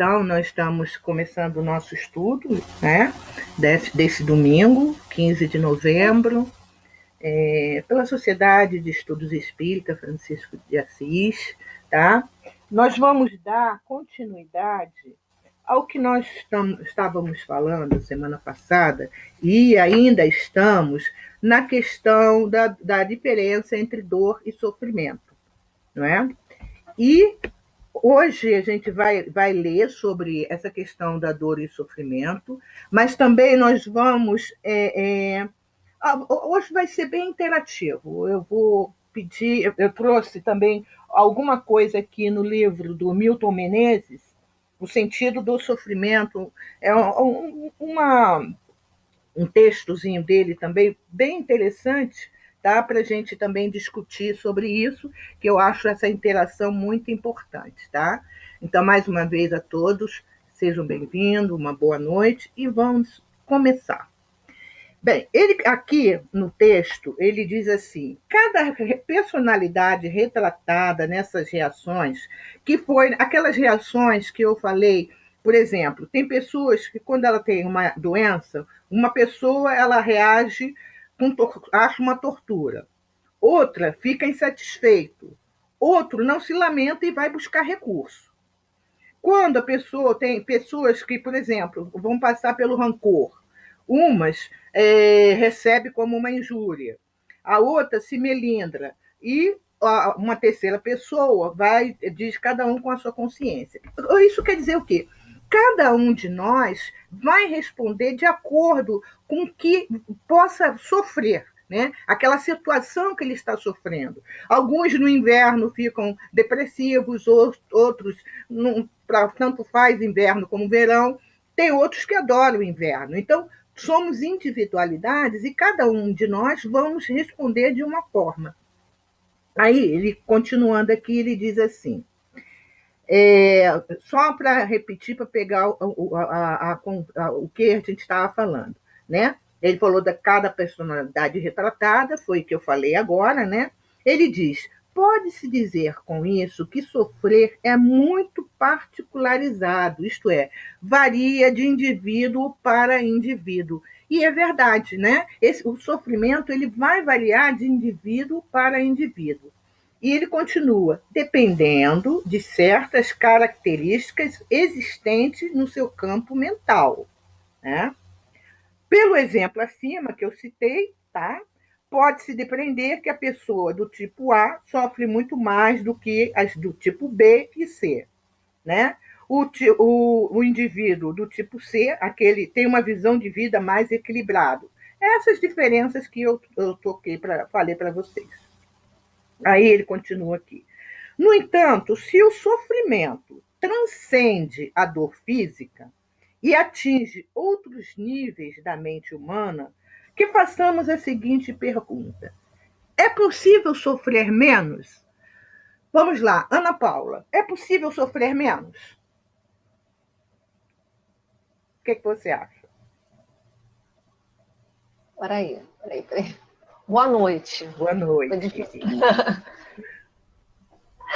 Então, nós estamos começando o nosso estudo, né, desse domingo, 15 de novembro, pela Sociedade de Estudos Espírita Francisco de Assis, tá? Nós vamos dar continuidade ao que nós estávamos falando semana passada, e ainda estamos na questão da diferença entre dor e sofrimento, não é? E hoje a gente vai ler sobre essa questão da dor e sofrimento, mas também nós vamos. Hoje vai ser bem interativo. Eu vou pedir, eu trouxe também alguma coisa aqui no livro do Milton Menezes, O Sentido do Sofrimento. É um textozinho dele também bem interessante, tá? Para a gente também discutir sobre isso, que eu acho essa interação muito importante, tá? Então, mais uma vez a todos, sejam bem-vindos, uma boa noite e vamos começar. Bem, ele aqui no texto, ele diz assim: cada personalidade retratada nessas reações, que foi aquelas reações que eu falei, por exemplo, tem pessoas que quando ela tem uma doença, uma pessoa ela reage acha uma tortura, outra fica insatisfeito, outro não se lamenta e vai buscar recurso. Quando a pessoa tem pessoas que, por exemplo, vão passar pelo rancor, umas recebe como uma injúria, a outra se melindra e uma terceira pessoa diz cada um com a sua consciência. Isso quer dizer o quê? Cada um de nós vai responder de acordo com o que possa sofrer, né? Aquela situação que ele está sofrendo. Alguns no inverno ficam depressivos, outros tanto faz inverno como verão. Tem outros que adoram o inverno. Então, somos individualidades e cada um de nós vamos responder de uma forma. Aí, ele continuando aqui, ele diz assim, só para repetir, para pegar o que a gente estava falando, né? Ele falou da cada personalidade retratada, foi o que eu falei agora, né? Ele diz: pode-se dizer com isso que sofrer é muito particularizado, isto é, varia de indivíduo para indivíduo. E é verdade, né? O sofrimento ele vai variar de indivíduo para indivíduo. E ele continua, dependendo de certas características existentes no seu campo mental, né? Pelo exemplo acima que eu citei, tá? Pode-se depreender que a pessoa do tipo A sofre muito mais do que as do tipo B e C, né? O indivíduo do tipo C, aquele tem uma visão de vida mais equilibrada. Essas diferenças que eu falei para vocês. Aí ele continua aqui. No entanto, se o sofrimento transcende a dor física e atinge outros níveis da mente humana, que façamos a seguinte pergunta: é possível sofrer menos? Vamos lá, Ana Paula, é possível sofrer menos? O que você acha? Peraí. Boa noite. Boa noite.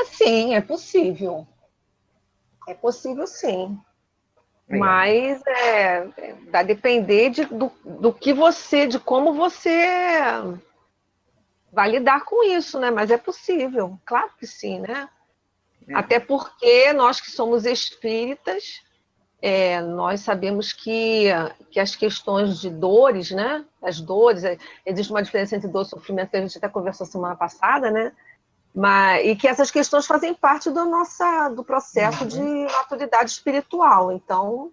Sim, é possível. É possível, sim. Mas vai depender do que você, de como você vai lidar com isso, né? Mas é possível, claro que sim, né? Até porque nós que somos espíritas, nós sabemos que as questões de dores, né? As dores, existe uma diferença entre dor e sofrimento que a gente até conversou semana passada, né? E que essas questões fazem parte do processo de maturidade espiritual. Então,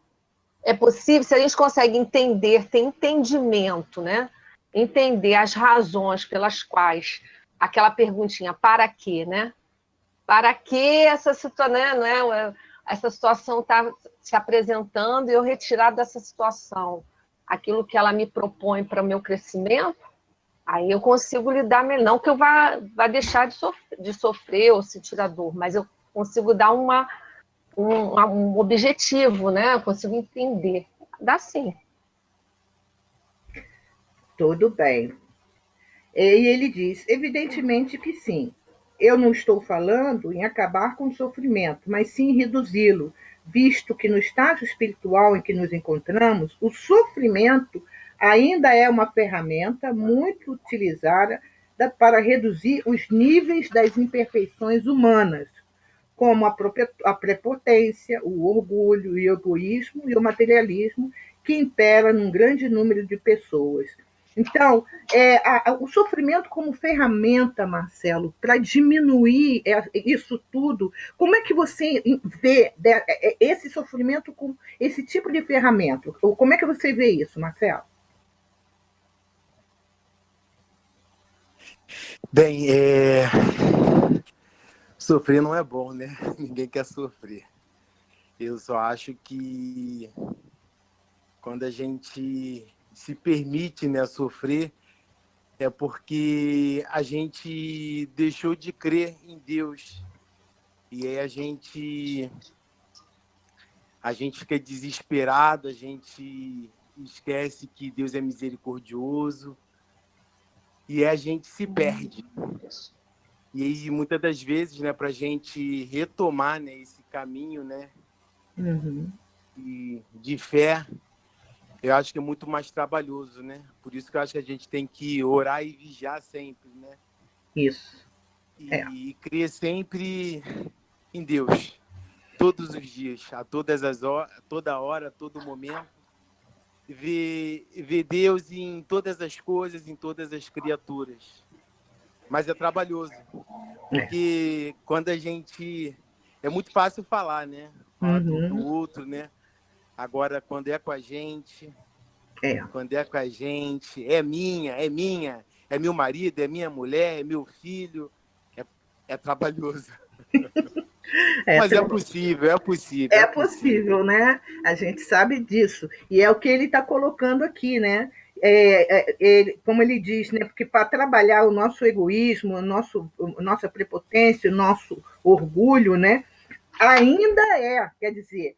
é possível, se a gente consegue entender, ter entendimento, né? Entender as razões pelas quais aquela perguntinha, para quê, né? Para que essa situação, né? Essa situação está se apresentando e eu retirar dessa situação aquilo que ela me propõe para o meu crescimento, aí eu consigo lidar melhor. Não que eu vá deixar de sofrer ou sentir a dor, mas eu consigo dar um objetivo, né? Eu consigo entender. Dá sim. Tudo bem. E ele diz, evidentemente que sim. Eu não estou falando em acabar com o sofrimento, mas sim reduzi-lo, visto que no estágio espiritual em que nos encontramos, o sofrimento ainda é uma ferramenta muito utilizada para reduzir os níveis das imperfeições humanas, como a prepotência, o orgulho, o egoísmo e o materialismo que impera num grande número de pessoas. Então, o sofrimento como ferramenta, Marcelo, para diminuir isso tudo, como é que você vê esse sofrimento com esse tipo de ferramenta? Como é que você vê isso, Marcelo? Bem, sofrer não é bom, né? Ninguém quer sofrer. Eu só acho que quando a gente se permite, né, sofrer, é porque a gente deixou de crer em Deus. E aí a gente fica desesperado, a gente esquece que Deus é misericordioso e a gente se perde. E aí, muitas das vezes, né, para a gente retomar, né, esse caminho, né, de fé, eu acho que é muito mais trabalhoso, né? Por isso que eu acho que a gente tem que orar e vigiar sempre, né? Isso. E crer sempre em Deus, todos os dias, a todas as horas, toda hora, a todo momento. Ver Deus em todas as coisas, em todas as criaturas. Mas é trabalhoso, porque quando a gente... É muito fácil falar, né? Falar do outro, né? Agora, quando é com a gente... Quando é com a gente, é minha, é meu marido, é minha mulher, é meu filho. É trabalhoso. Mas é possível, é possível, É é possível. possível, né? A gente sabe disso. E é o que ele está colocando aqui, né? Como ele diz, né? Porque para trabalhar o nosso egoísmo, nossa prepotência, o nosso orgulho, né? Ainda quer dizer,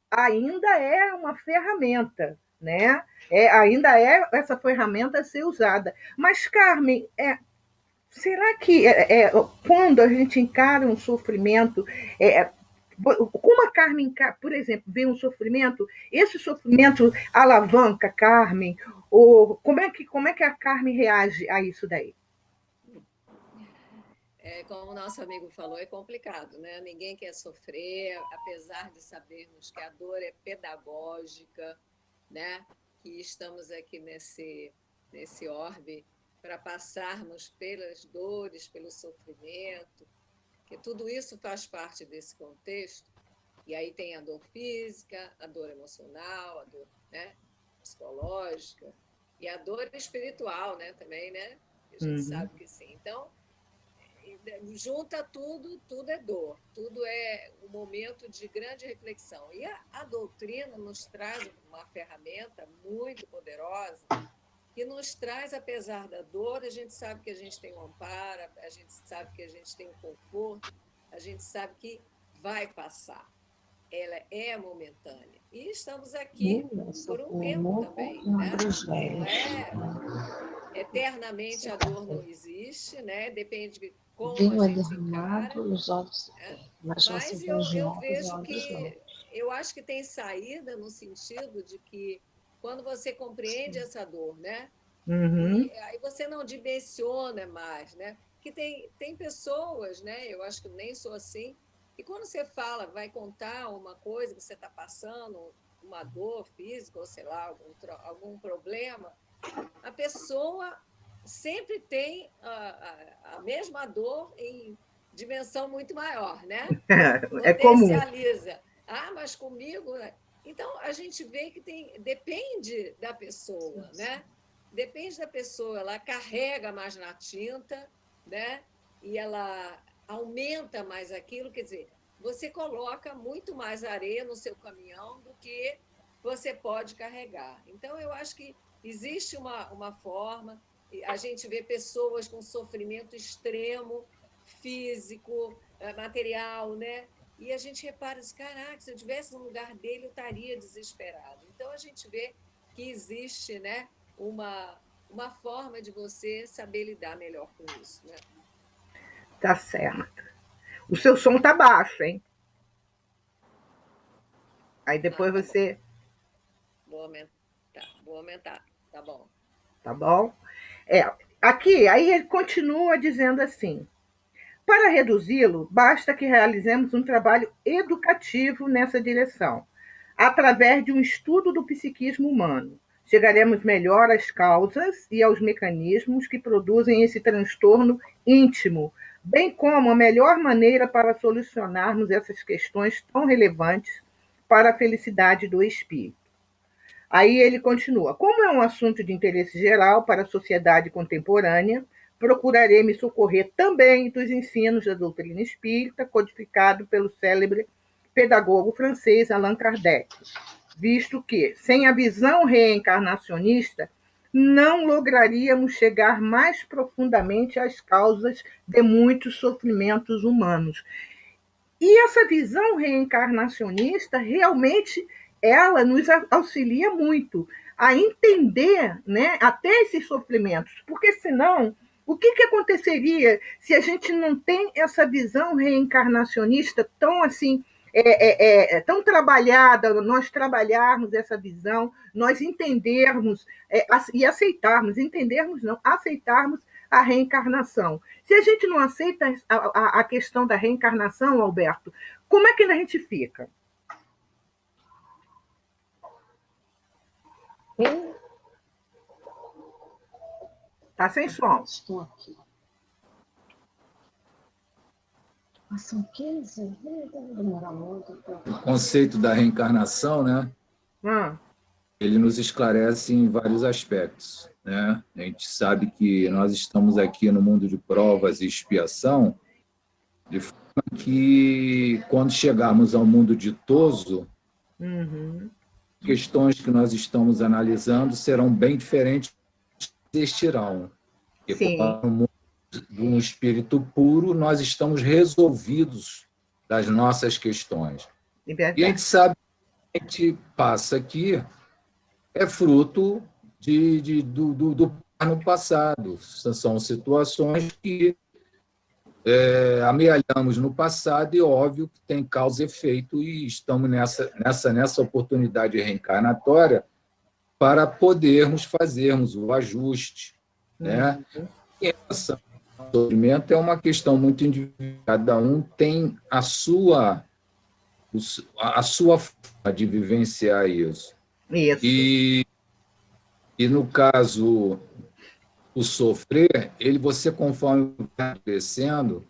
ainda é uma ferramenta, né? Ainda é essa ferramenta a ser usada. Mas, Carmen, será que quando a gente encara um sofrimento, como a Carmen, por exemplo, vê um sofrimento, esse sofrimento alavanca a Carmen? Ou como é que a Carmen reage a isso daí? Como o nosso amigo falou, é complicado, né? Ninguém quer sofrer, apesar de sabermos que a dor é pedagógica, né? Que estamos aqui nesse orbe para passarmos pelas dores, pelo sofrimento, que tudo isso faz parte desse contexto. E aí tem a dor física, a dor emocional, a dor, né, psicológica e a dor espiritual, né, também, né? A gente sabe que sim. Então, junta tudo, tudo é dor, tudo é um momento de grande reflexão. E a doutrina nos traz uma ferramenta muito poderosa que nos traz, apesar da dor, a gente sabe que a gente tem um amparo, a gente sabe que a gente tem um conforto, a gente sabe que vai passar. Ela é momentânea. E estamos aqui por um tempo também, né? Não é eternamente, a dor não existe, né? Depende de como a gente encara. Né? Mas eu vejo que eu acho que tem saída no sentido de que quando você compreende essa dor, né? E aí você não dimensiona mais, né? Que tem pessoas, né? Eu acho que nem sou assim, e quando você fala, vai contar uma coisa que você está passando, uma dor física, ou sei lá, algum problema, a pessoa sempre tem a mesma dor em dimensão muito maior, né? É comum. Potencializa. Ah, mas comigo... Então, a gente vê que depende da pessoa, né? Depende da pessoa, ela carrega mais na tinta, né? E ela aumenta mais aquilo, quer dizer, você coloca muito mais areia no seu caminhão do que você pode carregar. Então, eu acho que existe uma forma, a gente vê pessoas com sofrimento extremo, físico, material, né? E a gente repara, caraca, se eu estivesse no lugar dele, eu estaria desesperado. Então, a gente vê que existe, né, uma forma de você saber lidar melhor com isso, né? Tá certo. O seu som tá baixo, hein? Aí depois você... Vou aumentar, tá bom. Tá bom? Aqui, aí ele continua dizendo assim: para reduzi-lo, basta que realizemos um trabalho educativo nessa direção, através de um estudo do psiquismo humano. Chegaremos melhor às causas e aos mecanismos que produzem esse transtorno íntimo, bem como a melhor maneira para solucionarmos essas questões tão relevantes para a felicidade do espírito. Aí ele continua: como é um assunto de interesse geral para a sociedade contemporânea, procurarei me socorrer também dos ensinos da doutrina espírita, codificado pelo célebre pedagogo francês Allan Kardec, visto que, sem a visão reencarnacionista, não lograríamos chegar mais profundamente às causas de muitos sofrimentos humanos. E essa visão reencarnacionista realmente ela nos auxilia muito a entender, né, até esses sofrimentos, porque senão o que aconteceria se a gente não tem essa visão reencarnacionista tão assim tão trabalhada, nós trabalharmos essa visão, nós entendermos e aceitarmos, entendermos não, aceitarmos a reencarnação. Se a gente não aceita a questão da reencarnação, Alberto, como é que a gente fica? Tá sem som. Estou aqui. Mas são 15? Deve demorar muito. O conceito da reencarnação, né? Ele nos esclarece em vários aspectos, né? A gente sabe que nós estamos aqui no mundo de provas e expiação, de forma que, quando chegarmos ao mundo ditoso, questões que nós estamos analisando serão bem diferentes deste irão. Porque, no mundo de um espírito puro, nós estamos resolvidos das nossas questões. E a gente sabe que a gente passa aqui é fruto do no passado. São situações que amealhamos no passado e, óbvio, que tem causa e efeito, e estamos nessa oportunidade reencarnatória para podermos fazermos o ajuste. Né? E essa sofrimento é uma questão muito individual. Cada um tem a sua forma de vivenciar isso. E no caso, o sofrer, você, conforme vai crescendo,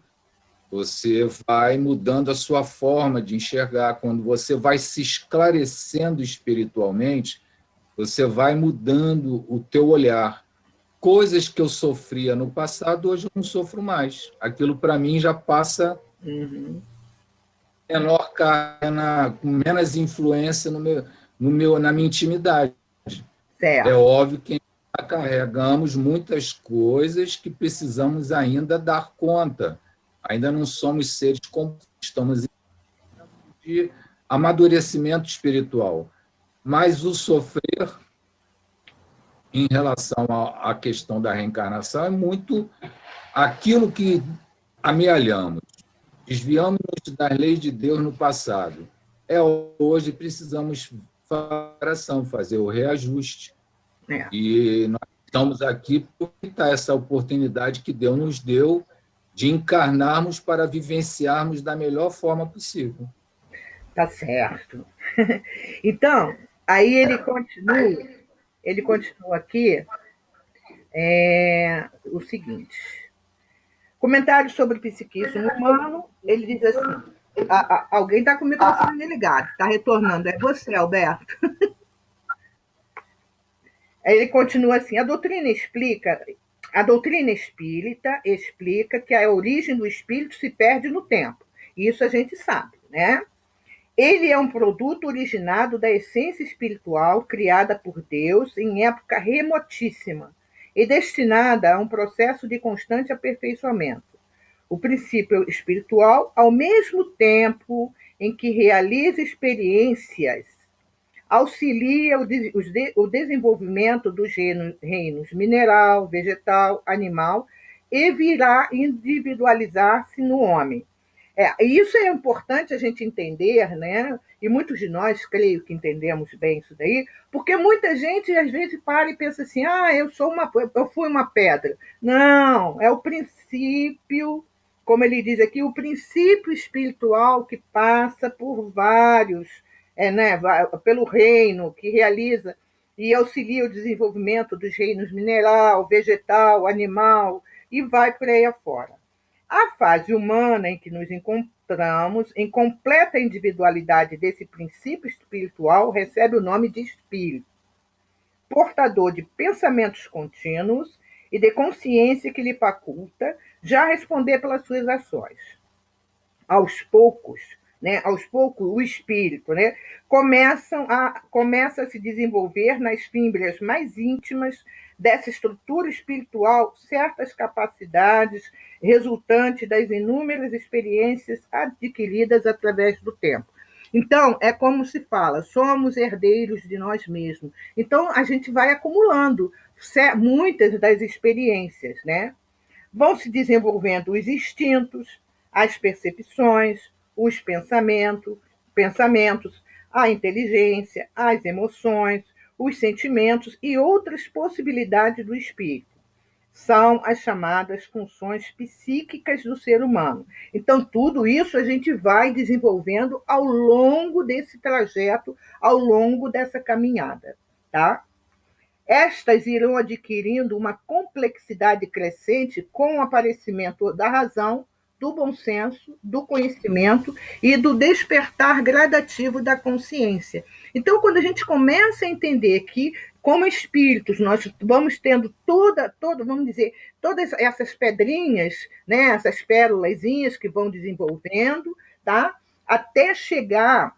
você vai mudando a sua forma de enxergar. Quando você vai se esclarecendo espiritualmente, você vai mudando o teu olhar. Coisas que eu sofria no passado, hoje eu não sofro mais. Aquilo, para mim, já passa menor carga, com menos influência na minha intimidade. Certo. É óbvio que carregamos muitas coisas que precisamos ainda dar conta. Ainda não somos seres completos, estamos em amadurecimento espiritual. Mas o sofrer, em relação à questão da reencarnação, é muito aquilo que amealhamos. Desviamos-nos das leis de Deus no passado. Hoje precisamos fazer o reajuste. E nós estamos aqui por aproveitar essa oportunidade que Deus nos deu de encarnarmos para vivenciarmos da melhor forma possível. Tá certo. Então, aí ele continua aqui o seguinte: comentário sobre psiquismo humano. Ele diz assim: alguém está com o microfone ligado, está retornando. É você, Alberto. Aí ele continua assim: a doutrina espírita explica que a origem do espírito se perde no tempo. Isso a gente sabe, né? Ele é um produto originado da essência espiritual criada por Deus em época remotíssima e destinada a um processo de constante aperfeiçoamento. O princípio espiritual, ao mesmo tempo em que realiza experiências, auxilia o desenvolvimento dos reinos mineral, vegetal, animal e virá individualizar-se no homem. Isso é importante a gente entender, né? e muitos de nós, creio que entendemos bem isso daí, porque muita gente às vezes para e pensa assim, eu fui uma pedra. Não, é o princípio, como ele diz aqui, o princípio espiritual que passa por vários, né, pelo reino, que realiza e auxilia o desenvolvimento dos reinos mineral, vegetal, animal, e vai por aí afora. A fase humana em que nos encontramos, em completa individualidade desse princípio espiritual, recebe o nome de espírito, portador de pensamentos contínuos e de consciência que lhe faculta já responder pelas suas ações. Aos poucos, o espírito, começa a se desenvolver nas fímbrias mais íntimas dessa estrutura espiritual certas capacidades resultantes das inúmeras experiências adquiridas através do tempo. Então, é como se fala, somos herdeiros de nós mesmos. Então, a gente vai acumulando muitas das experiências, né? Vão se desenvolvendo os instintos, as percepções, os pensamentos, a inteligência, as emoções, os sentimentos e outras possibilidades do espírito. São as chamadas funções psíquicas do ser humano. Então, tudo isso a gente vai desenvolvendo ao longo desse trajeto, ao longo dessa caminhada, tá? Estas irão adquirindo uma complexidade crescente com o aparecimento da razão, do bom senso, do conhecimento e do despertar gradativo da consciência. Então, quando a gente começa a entender que, como espíritos, nós vamos tendo vamos dizer, todas essas pedrinhas, né, essas pérolazinhas que vão desenvolvendo, tá? Até chegar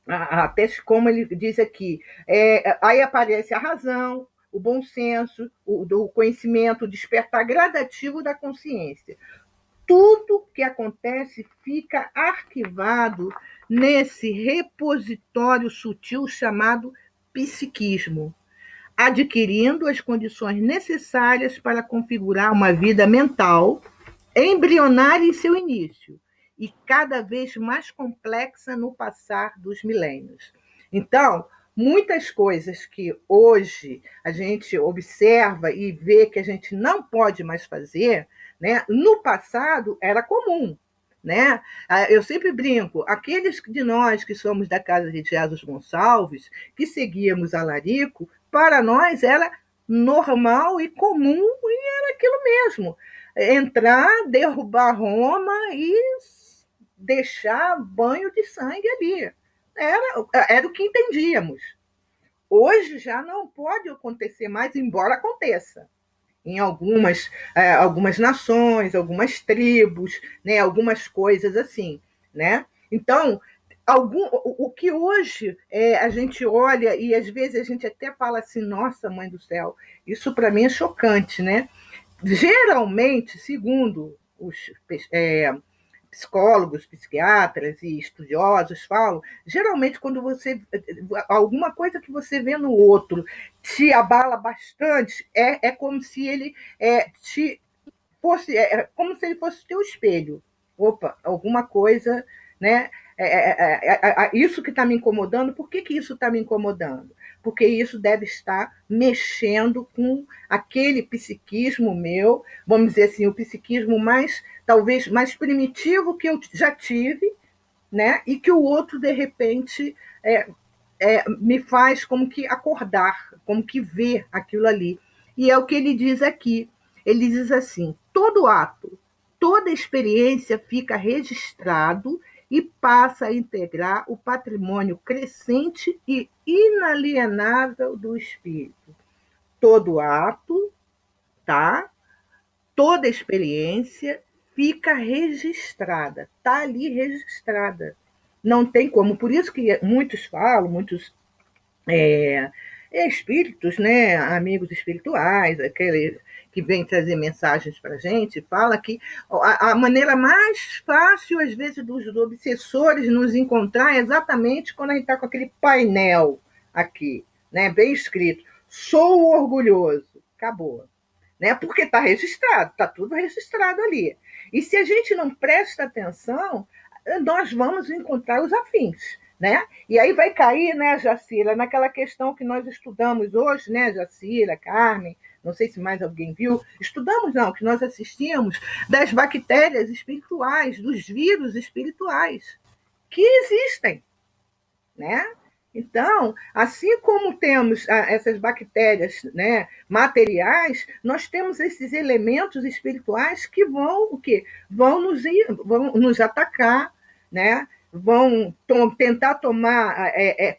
até como ele diz aqui, aí aparece a razão, o bom senso, o conhecimento, o despertar gradativo da consciência. Tudo que acontece fica arquivado nesse repositório sutil chamado psiquismo, adquirindo as condições necessárias para configurar uma vida mental embrionária em seu início e cada vez mais complexa no passar dos milênios. Então, muitas coisas que hoje a gente observa e vê que a gente não pode mais fazer, né, no passado era comum. Né? Eu sempre brinco, aqueles de nós que somos da casa de Jesus Gonçalves, que seguíamos a Larico, para nós era normal e comum e era aquilo mesmo. Entrar, derrubar Roma e deixar banho de sangue ali. Era o que entendíamos. Hoje já não pode acontecer mais, embora aconteça. Em algumas nações, algumas tribos, né, algumas coisas assim. Né? Então, o que hoje a gente olha e às vezes a gente até fala assim, nossa, mãe do céu, isso para mim é chocante, né? Geralmente, segundo os psicólogos, psiquiatras e estudiosos falam, geralmente quando alguma coisa que você vê no outro te abala bastante, é como se ele como se ele fosse teu espelho. Opa, alguma coisa, né? Isso que está me incomodando, por que isso está me incomodando? Porque isso deve estar mexendo com aquele psiquismo meu, vamos dizer assim, o psiquismo talvez mais primitivo que eu já tive, né? E que o outro, de repente, me faz como que acordar, como que ver aquilo ali. E é o que ele diz aqui. Ele diz assim, todo ato, toda experiência fica registrado e passa a integrar o patrimônio crescente e inalienável do espírito. Todo ato, tá? Toda experiência fica registrada, está ali registrada. Não tem como. Por isso que muitos falam, muitos espíritos, né, amigos espirituais, aqueles que vêm trazer mensagens para a gente, fala que a maneira mais fácil, às vezes, dos obsessores nos encontrar é exatamente quando a gente está com aquele painel aqui, né, bem escrito, sou orgulhoso, acabou. Né, porque está registrado, está tudo registrado ali. E se a gente não presta atenção, nós vamos encontrar os afins. né? E aí vai cair, né, Jacira, naquela questão que nós estudamos hoje, né, Jacira, Carmen, não sei se mais alguém viu, estudamos não, que nós assistimos das bactérias espirituais, dos vírus espirituais, que existem, né? Então, assim como temos essas bactérias, né, materiais, nós temos esses elementos espirituais que vão o quê? Vão nos atacar, né? Vão tentar tomar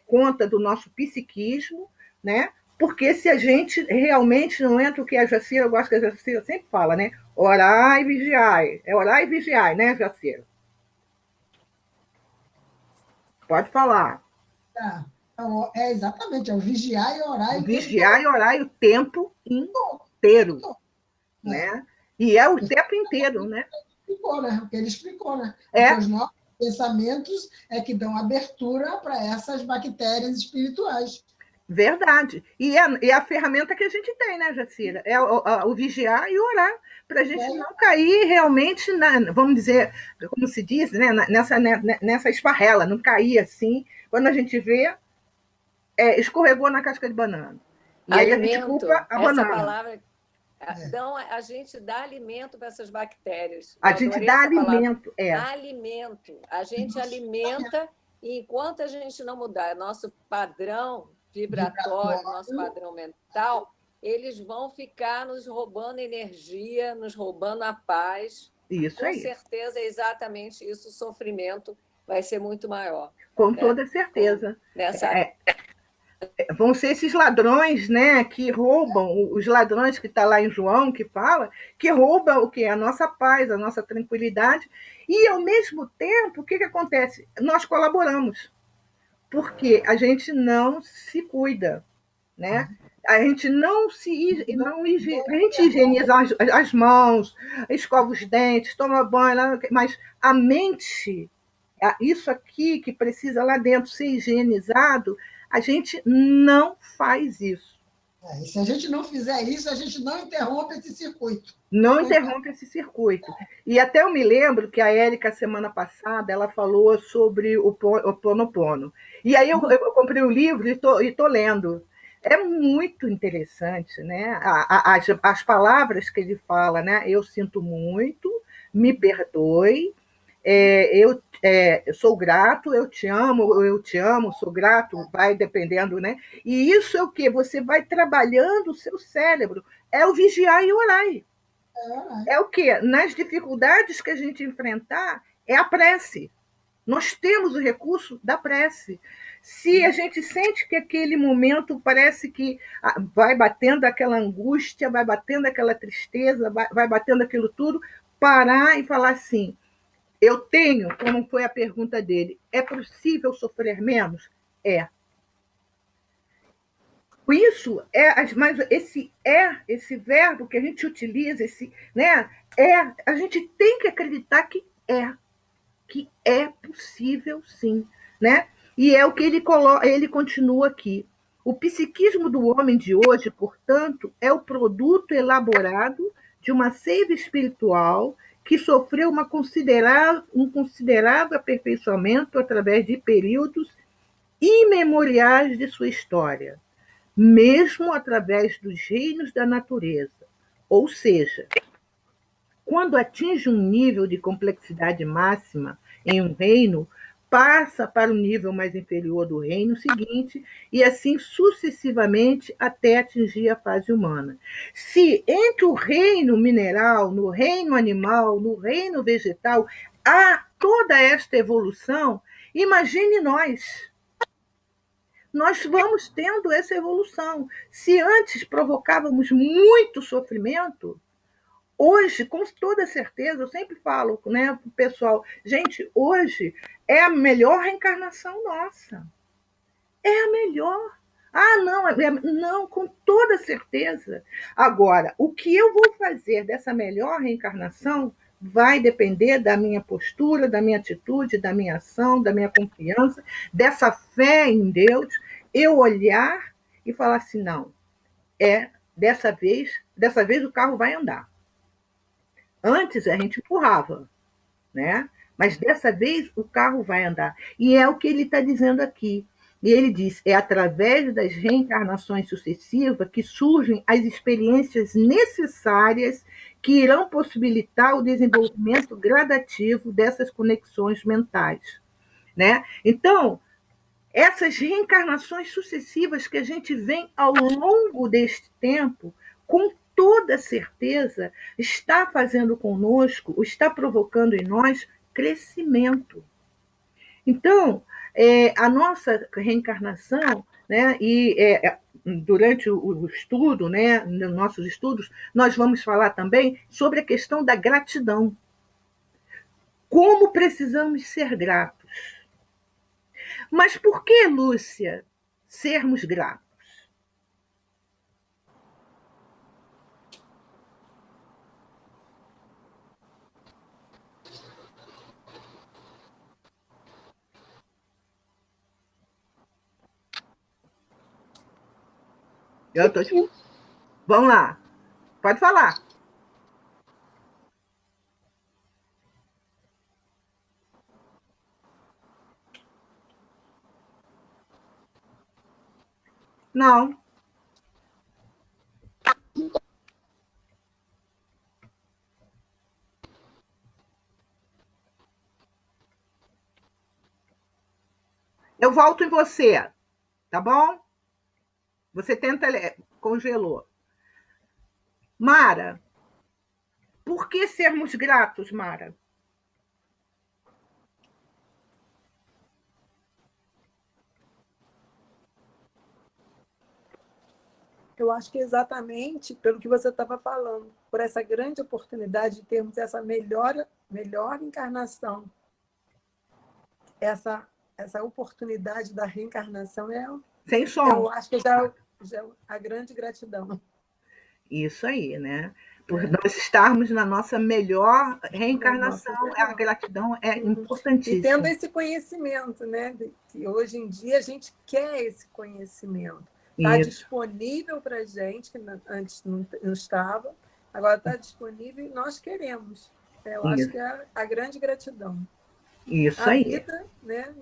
conta do nosso psiquismo, né? Porque se a gente realmente não entra, o que a Jacira, eu gosto que a Jacira sempre fala, né? Orar e vigiar. É orar e vigiar, né, Jacira? Pode falar. Tá. Então, exatamente, é o vigiar e orar o tempo Vigiar e orar o tempo inteiro, né? E é o tempo inteiro, né? Explicou, né? O que ele explicou, né? É. Porque os nossos pensamentos é que dão abertura para essas bactérias espirituais. Verdade. E é a ferramenta que a gente tem, né, Jacira? É o vigiar e orar, para a gente não cair realmente, vamos dizer, como se diz, né, nessa esparrela, não cair assim, quando a gente vê, escorregou na casca de banana. E alimento, aí a gente culpa a banana. Essa palavra, então, a gente dá alimento para essas bactérias. A gente dá alimento, Alimento. A gente alimenta, e enquanto a gente não mudar nosso padrão vibratório, nosso padrão mental, eles vão ficar nos roubando energia, nos roubando a paz. Isso aí. Com certeza é exatamente isso, o sofrimento vai ser muito maior. Com toda certeza. Vão ser esses ladrões, né, que roubam, os ladrões que está lá em João, que fala, que roubam o quê? A nossa paz, a nossa tranquilidade. E, ao mesmo tempo, o que acontece? Nós colaboramos, porque a gente não se cuida, né? A gente a gente higieniza as mãos, escova os dentes, toma banho, mas a mente, isso aqui que precisa lá dentro ser higienizado, a gente não faz isso. E se a gente não fizer isso, a gente não interrompe esse circuito. Não interrompe esse circuito. E até eu me lembro que a Érica, semana passada, ela falou sobre o Ponopono. E aí eu comprei o livro e estou lendo. É muito interessante, né? As palavras que ele fala, né? Eu sinto muito, me perdoe, eu sou grato, eu te amo, sou grato, vai dependendo, né? E isso é o quê? Você vai trabalhando o seu cérebro. É o vigiar e orar. É o quê? Nas dificuldades que a gente enfrentar, é a prece. Nós temos o recurso da prece. Se a gente sente que aquele momento parece que vai batendo aquela angústia, vai batendo aquela tristeza, vai batendo aquilo tudo, parar e falar assim, eu tenho, como foi a pergunta dele, é possível sofrer menos? É. Isso mas esse verbo que a gente utiliza, né, a gente tem que acreditar que é possível sim, né? E é o que ele continua aqui. O psiquismo do homem de hoje, portanto, é o produto elaborado de uma seiva espiritual que sofreu um considerável aperfeiçoamento através de períodos imemoriais de sua história, mesmo através dos reinos da natureza. Ou seja, quando atinge um nível de complexidade máxima em um reino, passa para o nível mais inferior do reino seguinte e assim sucessivamente até atingir a fase humana. Se entre o reino mineral, no reino animal, no reino vegetal, há toda esta evolução, imagine nós. Nós vamos tendo essa evolução. Se antes provocávamos muito sofrimento, hoje, com toda certeza, eu sempre falo, né, para o pessoal, gente, hoje é a melhor reencarnação nossa. É a melhor. Não, com toda certeza. Agora, o que eu vou fazer dessa melhor reencarnação vai depender da minha postura, da minha atitude, da minha ação, da minha confiança, dessa fé em Deus, eu olhar e falar assim, não, dessa vez o carro vai andar. Antes a gente empurrava, né? Mas dessa vez o carro vai andar. E é o que ele está dizendo aqui. E ele diz: é através das reencarnações sucessivas que surgem as experiências necessárias que irão possibilitar o desenvolvimento gradativo dessas conexões mentais, né? Então, essas reencarnações sucessivas que a gente vem ao longo deste tempo, com toda certeza, está fazendo conosco, está provocando em nós crescimento. Então, a nossa reencarnação, né, durante o estudo, né, nos nossos estudos, nós vamos falar também sobre a questão da gratidão. Como precisamos ser gratos. Mas por que, Lúcia, sermos gratos? Vamos lá, pode falar. Não. Eu volto em você, tá bom? Você tenta... Congelou. Mara, por que sermos gratos, Mara? Eu acho que exatamente pelo que você estava falando, por essa grande oportunidade de termos essa melhor encarnação. Essa oportunidade da reencarnação sem som. Eu acho que já a grande gratidão. Isso aí, né? Por nós estarmos na nossa melhor reencarnação, a gratidão é importantíssima. E tendo esse conhecimento, né? Que hoje em dia a gente quer esse conhecimento. Está disponível para a gente, que antes não estava, agora está disponível e nós queremos. Eu acho que é a grande gratidão. Isso a aí. Vida, né?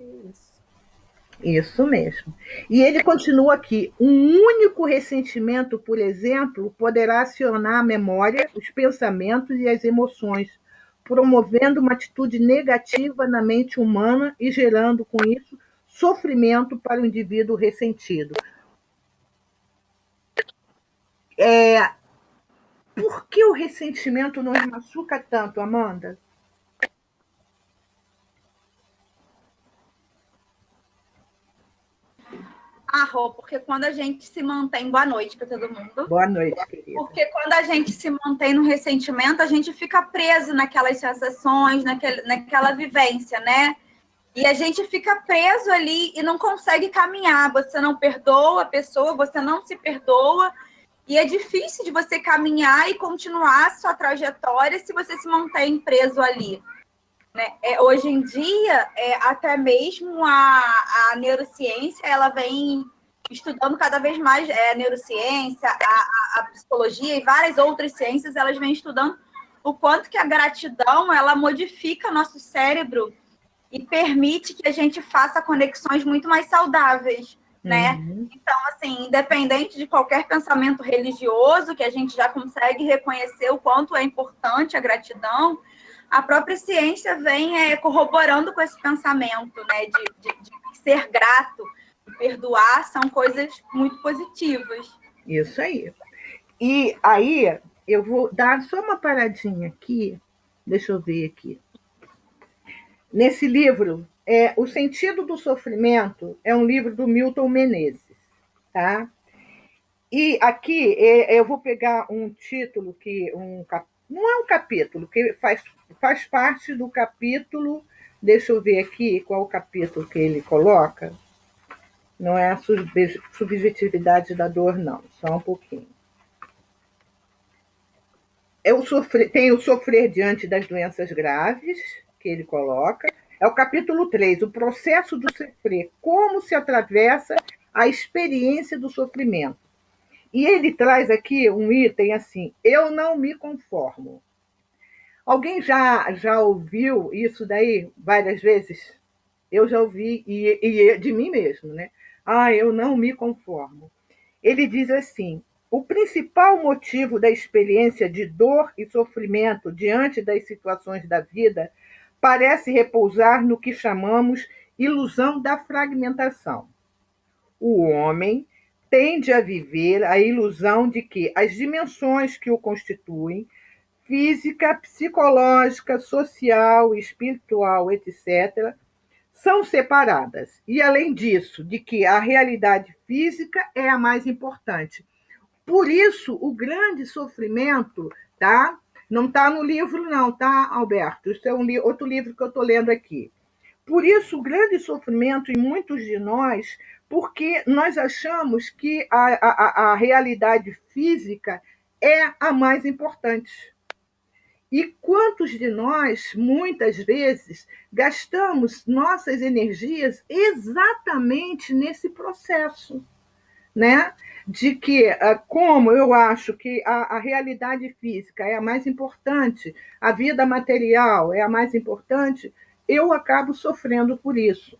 Isso mesmo. E ele continua aqui: um único ressentimento, por exemplo, poderá acionar a memória, os pensamentos e as emoções, promovendo uma atitude negativa na mente humana e gerando, com isso, sofrimento para o indivíduo ressentido. Por que o ressentimento nos machuca tanto, Amanda? Rô, porque quando a gente se mantém... Boa noite para todo mundo. Boa noite, querida. Porque quando a gente se mantém no ressentimento, a gente fica preso naquelas sensações, naquela vivência, né? E a gente fica preso ali e não consegue caminhar. Você não perdoa a pessoa, você não se perdoa. E é difícil de você caminhar e continuar a sua trajetória se você se mantém preso ali. Né? Hoje em dia, até mesmo a neurociência, ela vem estudando cada vez mais a neurociência, a psicologia e várias outras ciências, elas vêm estudando o quanto que a gratidão, ela modifica nosso cérebro e permite que a gente faça conexões muito mais saudáveis, né? Então, assim, independente de qualquer pensamento religioso, que a gente já consegue reconhecer o quanto é importante a gratidão, a própria ciência vem corroborando com esse pensamento, né? De ser grato, de perdoar, são coisas muito positivas. Isso aí. E aí, eu vou dar só uma paradinha aqui, deixa eu ver aqui. Nesse livro, O Sentido do Sofrimento, é um livro do Milton Menezes, tá? E aqui eu vou pegar um título que não é um capítulo, que faz parte do capítulo. Deixa eu ver aqui qual o capítulo que ele coloca. Não é a subjetividade da dor, não. Só um pouquinho. Tem o sofrer diante das doenças graves, que ele coloca. É o capítulo 3, o processo do sofrer, como se atravessa a experiência do sofrimento. E ele traz aqui um item assim: eu não me conformo. Alguém já ouviu isso daí várias vezes? Eu já ouvi, e de mim mesmo, né? Eu não me conformo. Ele diz assim: o principal motivo da experiência de dor e sofrimento diante das situações da vida parece repousar no que chamamos ilusão da fragmentação. O homem tende a viver a ilusão de que as dimensões que o constituem, física, psicológica, social, espiritual, etc., são separadas. E, além disso, de que a realidade física é a mais importante. Por isso, o grande sofrimento, tá? Não está no livro, não, tá, Alberto? Isso é outro livro que eu estou lendo aqui. Por isso, o grande sofrimento em muitos de nós, porque nós achamos que a realidade física é a mais importante. E quantos de nós, muitas vezes, gastamos nossas energias exatamente nesse processo, né? De que, como eu acho que a realidade física é a mais importante, a vida material é a mais importante, eu acabo sofrendo por isso,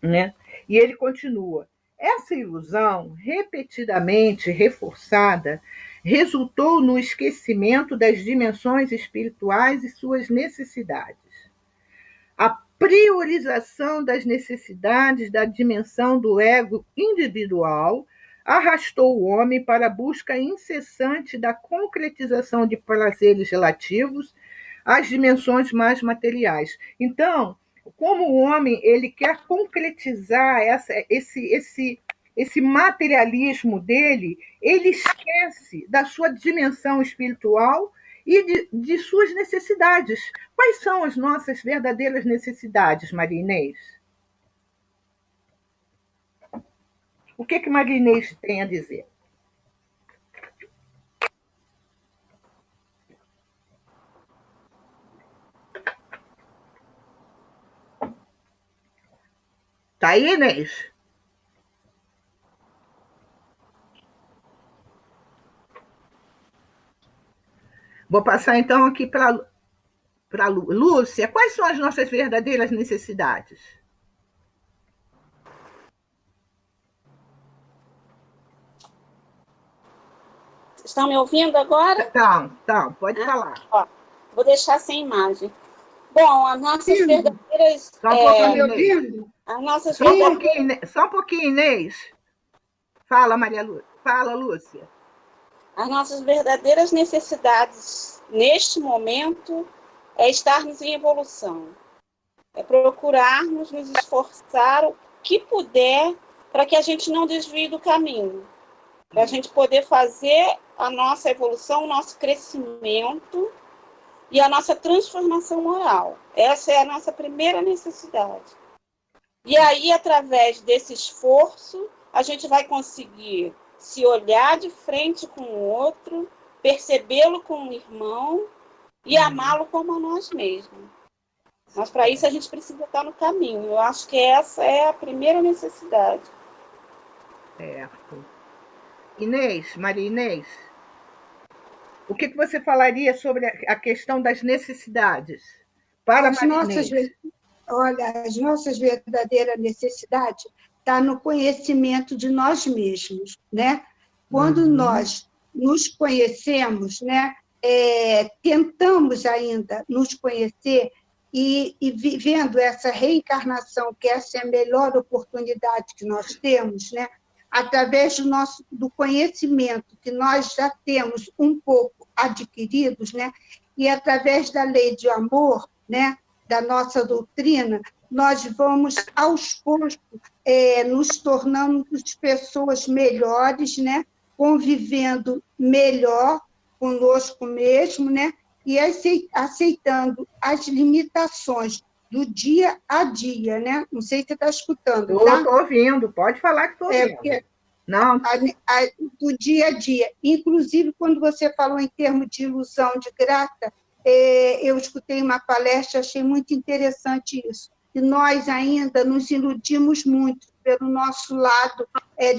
né? E ele continua: essa ilusão, repetidamente reforçada, resultou no esquecimento das dimensões espirituais e suas necessidades. A priorização das necessidades da dimensão do ego individual arrastou o homem para a busca incessante da concretização de prazeres relativos às dimensões mais materiais. Então, como o homem ele quer concretizar esse materialismo dele, ele esquece da sua dimensão espiritual e de suas necessidades. Quais são as nossas verdadeiras necessidades, Maria Inês? O que Maria Inês tem a dizer? Tá aí, Inês? Vou passar então aqui para Lúcia. Quais são as nossas verdadeiras necessidades? Estão me ouvindo agora? Tá, pode falar. Ó, vou deixar sem imagem. Bom, as nossas verdadeiras... Só um pouquinho, Inês. As nossas Só um pouquinho, Inês. Fala, Maria Lúcia. Fala, Lúcia. As nossas verdadeiras necessidades neste momento é estarmos em evolução. É procurarmos nos esforçar o que puder para que a gente não desvie do caminho. Para a gente poder fazer a nossa evolução, o nosso crescimento e a nossa transformação moral. Essa é a nossa primeira necessidade. E aí, através desse esforço, a gente vai conseguir se olhar de frente com o outro, percebê-lo como um irmão e amá-lo como a nós mesmos. Mas, para isso, a gente precisa estar no caminho. Eu acho que essa é a primeira necessidade. Certo. Inês, Maria Inês, o que você falaria sobre a questão das necessidades? Para Maria Inês. Olha, as nossas verdadeiras necessidades estão no conhecimento de nós mesmos, né? Quando nós nos conhecemos, né? Tentamos ainda nos conhecer e vivendo essa reencarnação, que essa é a melhor oportunidade que nós temos, né? Através do conhecimento que nós já temos um pouco adquiridos, né? E através da lei de amor, né? Da nossa doutrina, nós vamos, aos poucos, nos tornando pessoas melhores, né? Convivendo melhor conosco mesmo, né? E aceitando as limitações do dia a dia, né? Não sei se você está escutando, tá? Estou ouvindo, pode falar que estou ouvindo. Não. Do dia a dia. Inclusive, quando você falou em termos de ilusão de grata, eu escutei uma palestra, achei muito interessante isso. E nós ainda nos iludimos muito pelo nosso lado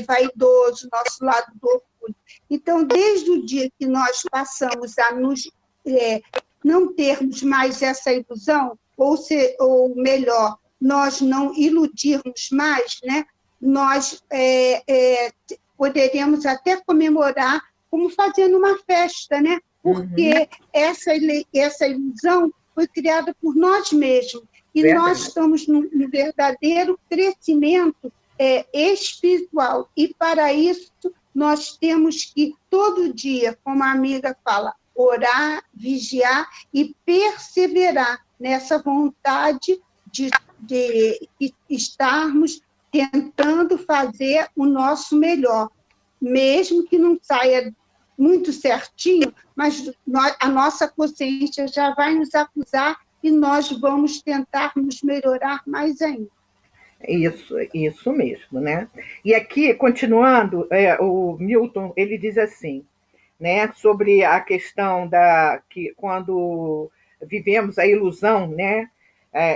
vaidoso, nosso lado do orgulho. Então, desde o dia que nós passamos a nos não termos mais essa ilusão, ou melhor, nós não iludirmos mais, né? Nós poderíamos até comemorar como fazendo uma festa, né? Porque essa ilusão foi criada por nós mesmos. E nós estamos num verdadeiro crescimento espiritual. E, para isso, nós temos que, todo dia, como a amiga fala, orar, vigiar e perseverar nessa vontade de estarmos tentando fazer o nosso melhor, mesmo que não saia muito certinho, mas a nossa consciência já vai nos acusar e nós vamos tentar nos melhorar mais ainda. Isso mesmo, né? E aqui, continuando, o Milton, ele diz assim, né, sobre a questão que quando vivemos a ilusão, né,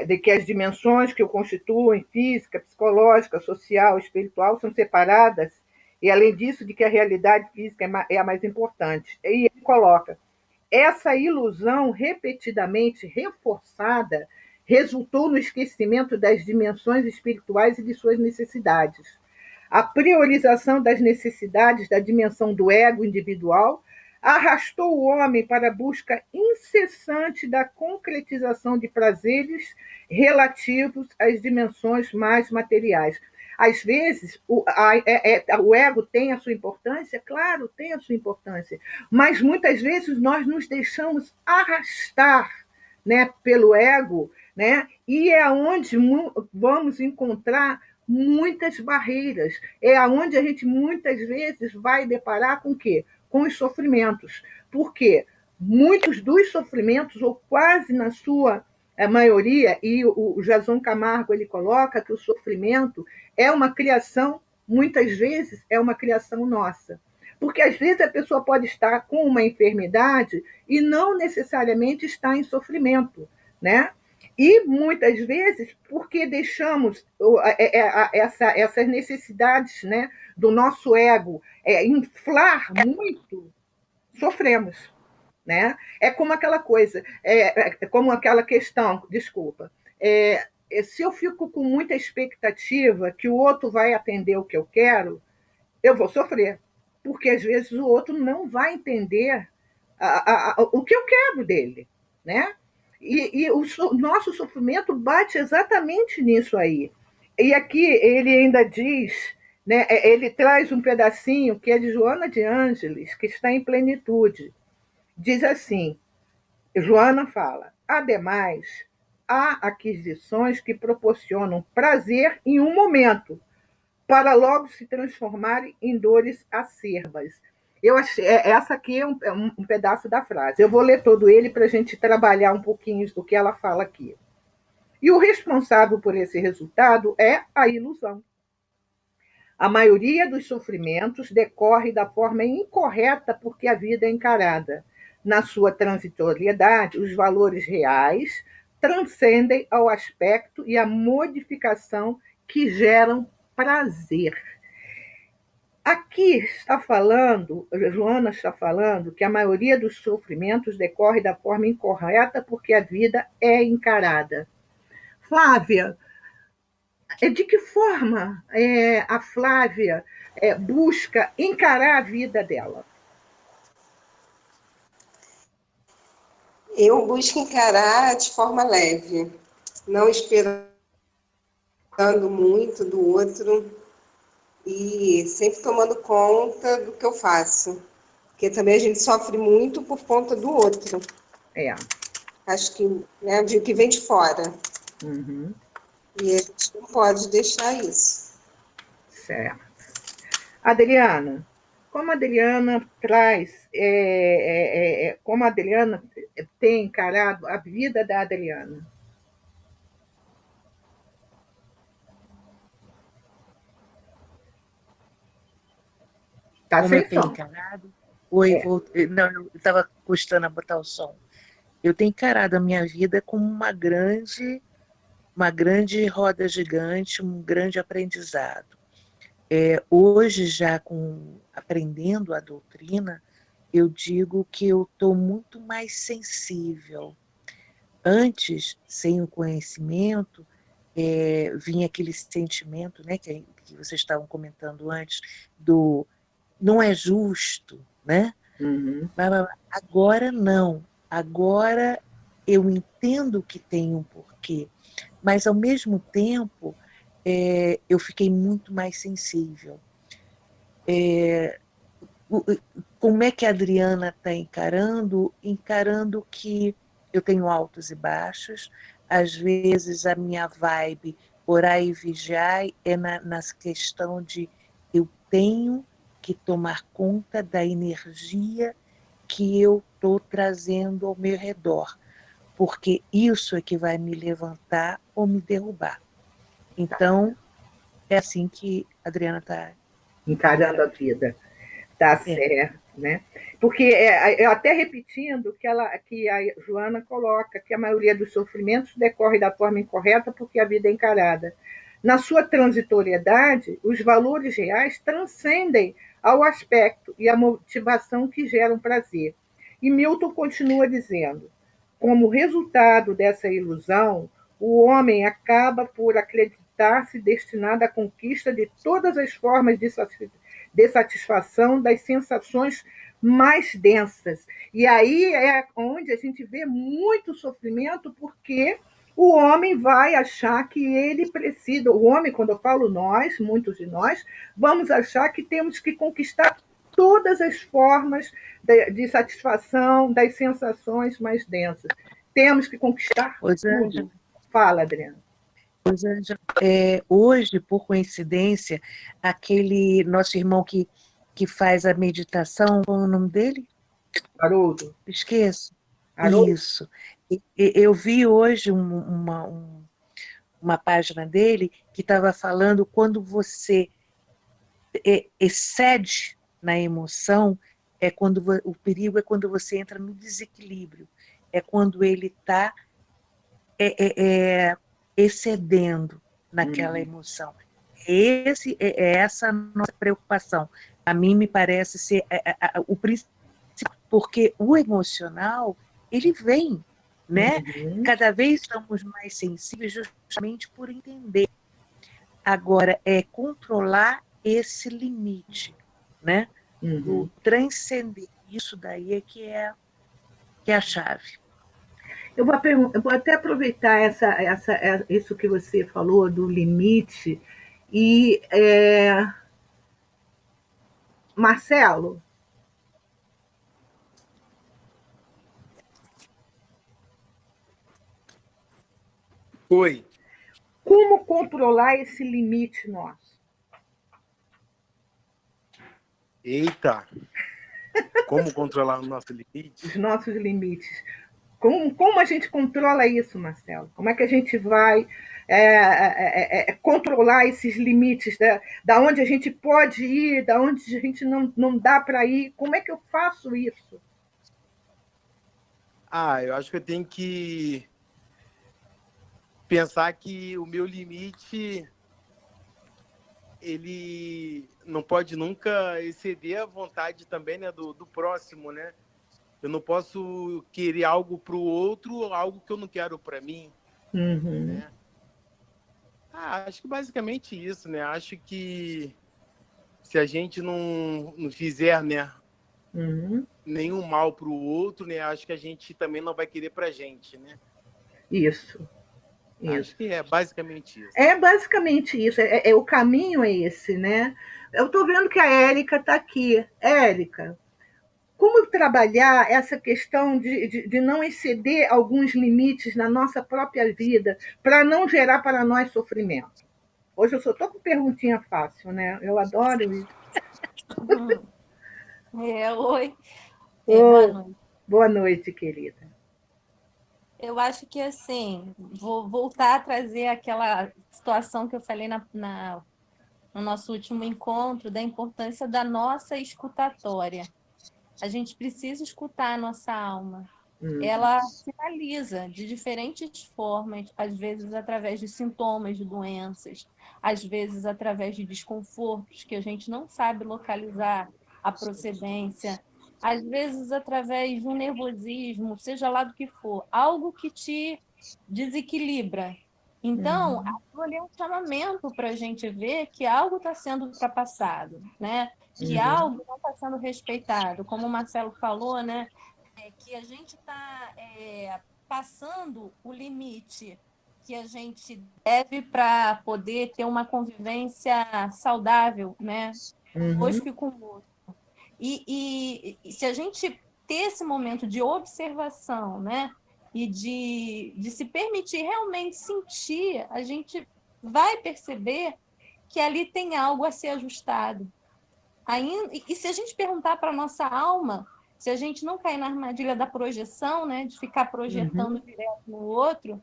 de que as dimensões que o constituem, física, psicológica, social, espiritual, são separadas, e além disso, de que a realidade física é a mais importante. E ele coloca, essa ilusão repetidamente reforçada resultou no esquecimento das dimensões espirituais e de suas necessidades. A priorização das necessidades da dimensão do ego individual arrastou o homem para a busca incessante da concretização de prazeres relativos às dimensões mais materiais. Às vezes, o ego tem a sua importância, claro, tem a sua importância, mas muitas vezes nós nos deixamos arrastar, né, pelo ego, né, e é onde vamos encontrar muitas barreiras, é onde a gente muitas vezes vai deparar com o quê? Com os sofrimentos, porque muitos dos sofrimentos, ou quase na sua maioria, e o Jason Camargo ele coloca que o sofrimento é uma criação, muitas vezes é uma criação nossa. Porque às vezes a pessoa pode estar com uma enfermidade e não necessariamente está em sofrimento, né? E muitas vezes, porque deixamos essas necessidades, né, do nosso ego inflar muito, sofremos. Né? É como aquela coisa, como aquela questão, desculpa, se eu fico com muita expectativa que o outro vai atender o que eu quero, eu vou sofrer, porque às vezes o outro não vai entender o que eu quero dele, né? E o nosso sofrimento bate exatamente nisso aí. E aqui ele ainda diz, né, ele traz um pedacinho que é de Joana de Ângeles, que está em plenitude. Diz assim, Joana fala, ademais, há aquisições que proporcionam prazer em um momento, para logo se transformarem em dores acerbas. Eu achei, essa aqui é um pedaço da frase. Eu vou ler todo ele para a gente trabalhar um pouquinho do que ela fala aqui. E o responsável por esse resultado é a ilusão. A maioria dos sofrimentos decorre da forma incorreta porque a vida é encarada. Na sua transitoriedade, os valores reais transcendem ao aspecto e à modificação que geram prazer. Aqui está falando, Joana está falando, que a maioria dos sofrimentos decorre da forma incorreta porque a vida é encarada. Flávia, de que forma a Flávia busca encarar a vida dela? Eu busco encarar de forma leve, não esperando muito do outro e sempre tomando conta do que eu faço. Porque também a gente sofre muito por conta do outro. Acho que, né, o que vem de fora. Uhum. E a gente não pode deixar isso. Certo. Adriana, como a Adriana traz, como a Adriana tem encarado a vida da Adriana? Tá como eu tenho encarado? Oi, não, eu estava custando a botar o som. Eu tenho encarado a minha vida como uma grande roda gigante, um grande aprendizado. Hoje, já aprendendo a doutrina, eu digo que eu estou muito mais sensível. Antes, sem o conhecimento, vinha aquele sentimento, né, que vocês estavam comentando antes, do não é justo, né? Uhum. Mas agora não. Agora eu entendo que tem um porquê, mas ao mesmo tempo eu fiquei muito mais sensível. Como é que a Adriana está encarando? Encarando que eu tenho altos e baixos, às vezes a minha vibe, orar e vigiar, é na questão de eu tenho que tomar conta da energia que eu estou trazendo ao meu redor, porque isso é que vai me levantar ou me derrubar. Então, é assim que a Adriana está encarando a vida. Tá certo, né? Porque, eu até repetindo que a Joana coloca, que a maioria dos sofrimentos decorre da forma incorreta porque a vida é encarada. Na sua transitoriedade, os valores reais transcendem ao aspecto e à motivação que geram prazer. E Milton continua dizendo, como resultado dessa ilusão, o homem acaba por acreditar-se destinado à conquista de todas as formas de satisfação das sensações mais densas. E aí é onde a gente vê muito sofrimento, porque o homem vai achar que ele precisa, o homem, quando eu falo nós, muitos de nós, vamos achar que temos que conquistar todas as formas de satisfação das sensações mais densas. Temos que conquistar tudo. Fala, Adriana. Hoje, por coincidência, aquele nosso irmão que faz a meditação, qual é o nome dele? Haroldo. Esqueço. Haroldo. Isso. Eu vi hoje uma página dele que estava falando quando você excede na emoção, o perigo é quando você entra no desequilíbrio, é quando ele está excedendo naquela emoção. Essa a nossa preocupação. A mim me parece ser o principal, porque o emocional, ele vem, né? Cada vez estamos mais sensíveis justamente por entender. Agora, controlar esse limite, né? O transcender. Isso daí que é a chave. Eu vou até aproveitar isso que você falou do limite e Marcelo. Oi. Como controlar esse limite nosso? Eita! Como controlar o nosso limite? Os nossos limites. Como a gente controla isso, Marcelo? Como é que a gente vai controlar esses limites, da onde a gente pode ir, da onde a gente não dá para ir? Como é que eu faço isso? Eu acho que eu tenho que pensar que o meu limite ele não pode nunca exceder a vontade também, né, do próximo, né? Eu não posso querer algo para o outro, algo que eu não quero para mim. Né? Acho que basicamente isso, né? Acho que se a gente não fizer, né, nenhum mal para o outro, né? Acho que a gente também não vai querer para a gente, né? Isso. Acho que é basicamente isso. É basicamente isso. O caminho é esse, né? Eu estou vendo que a Érica está aqui. Érica, como trabalhar essa questão de não exceder alguns limites na nossa própria vida para não gerar para nós sofrimento? Hoje eu só estou com perguntinha fácil, né? Eu adoro isso. Oi. Boa noite. Boa noite, querida. Eu acho que, assim, vou voltar a trazer aquela situação que eu falei no nosso último encontro, da importância da nossa escutatória. A gente precisa escutar a nossa alma. Ela sinaliza de diferentes formas, às vezes através de sintomas de doenças, às vezes através de desconfortos que a gente não sabe localizar a procedência. às vezes através de um nervosismo, seja lá do que for, algo que te desequilibra. Então, aquilo ali é um chamamento para a gente ver que algo está sendo ultrapassado, né? Que algo não está sendo respeitado. Como o Marcelo falou, né? Que a gente está passando o limite que a gente deve para poder ter uma convivência saudável, né? Conosco e com o outro. E se a gente ter esse momento de observação, né? E de se permitir realmente sentir, a gente vai perceber que ali tem algo a ser ajustado. E se a gente perguntar para a nossa alma, se a gente não cair na armadilha da projeção, né, de ficar projetando direto no outro,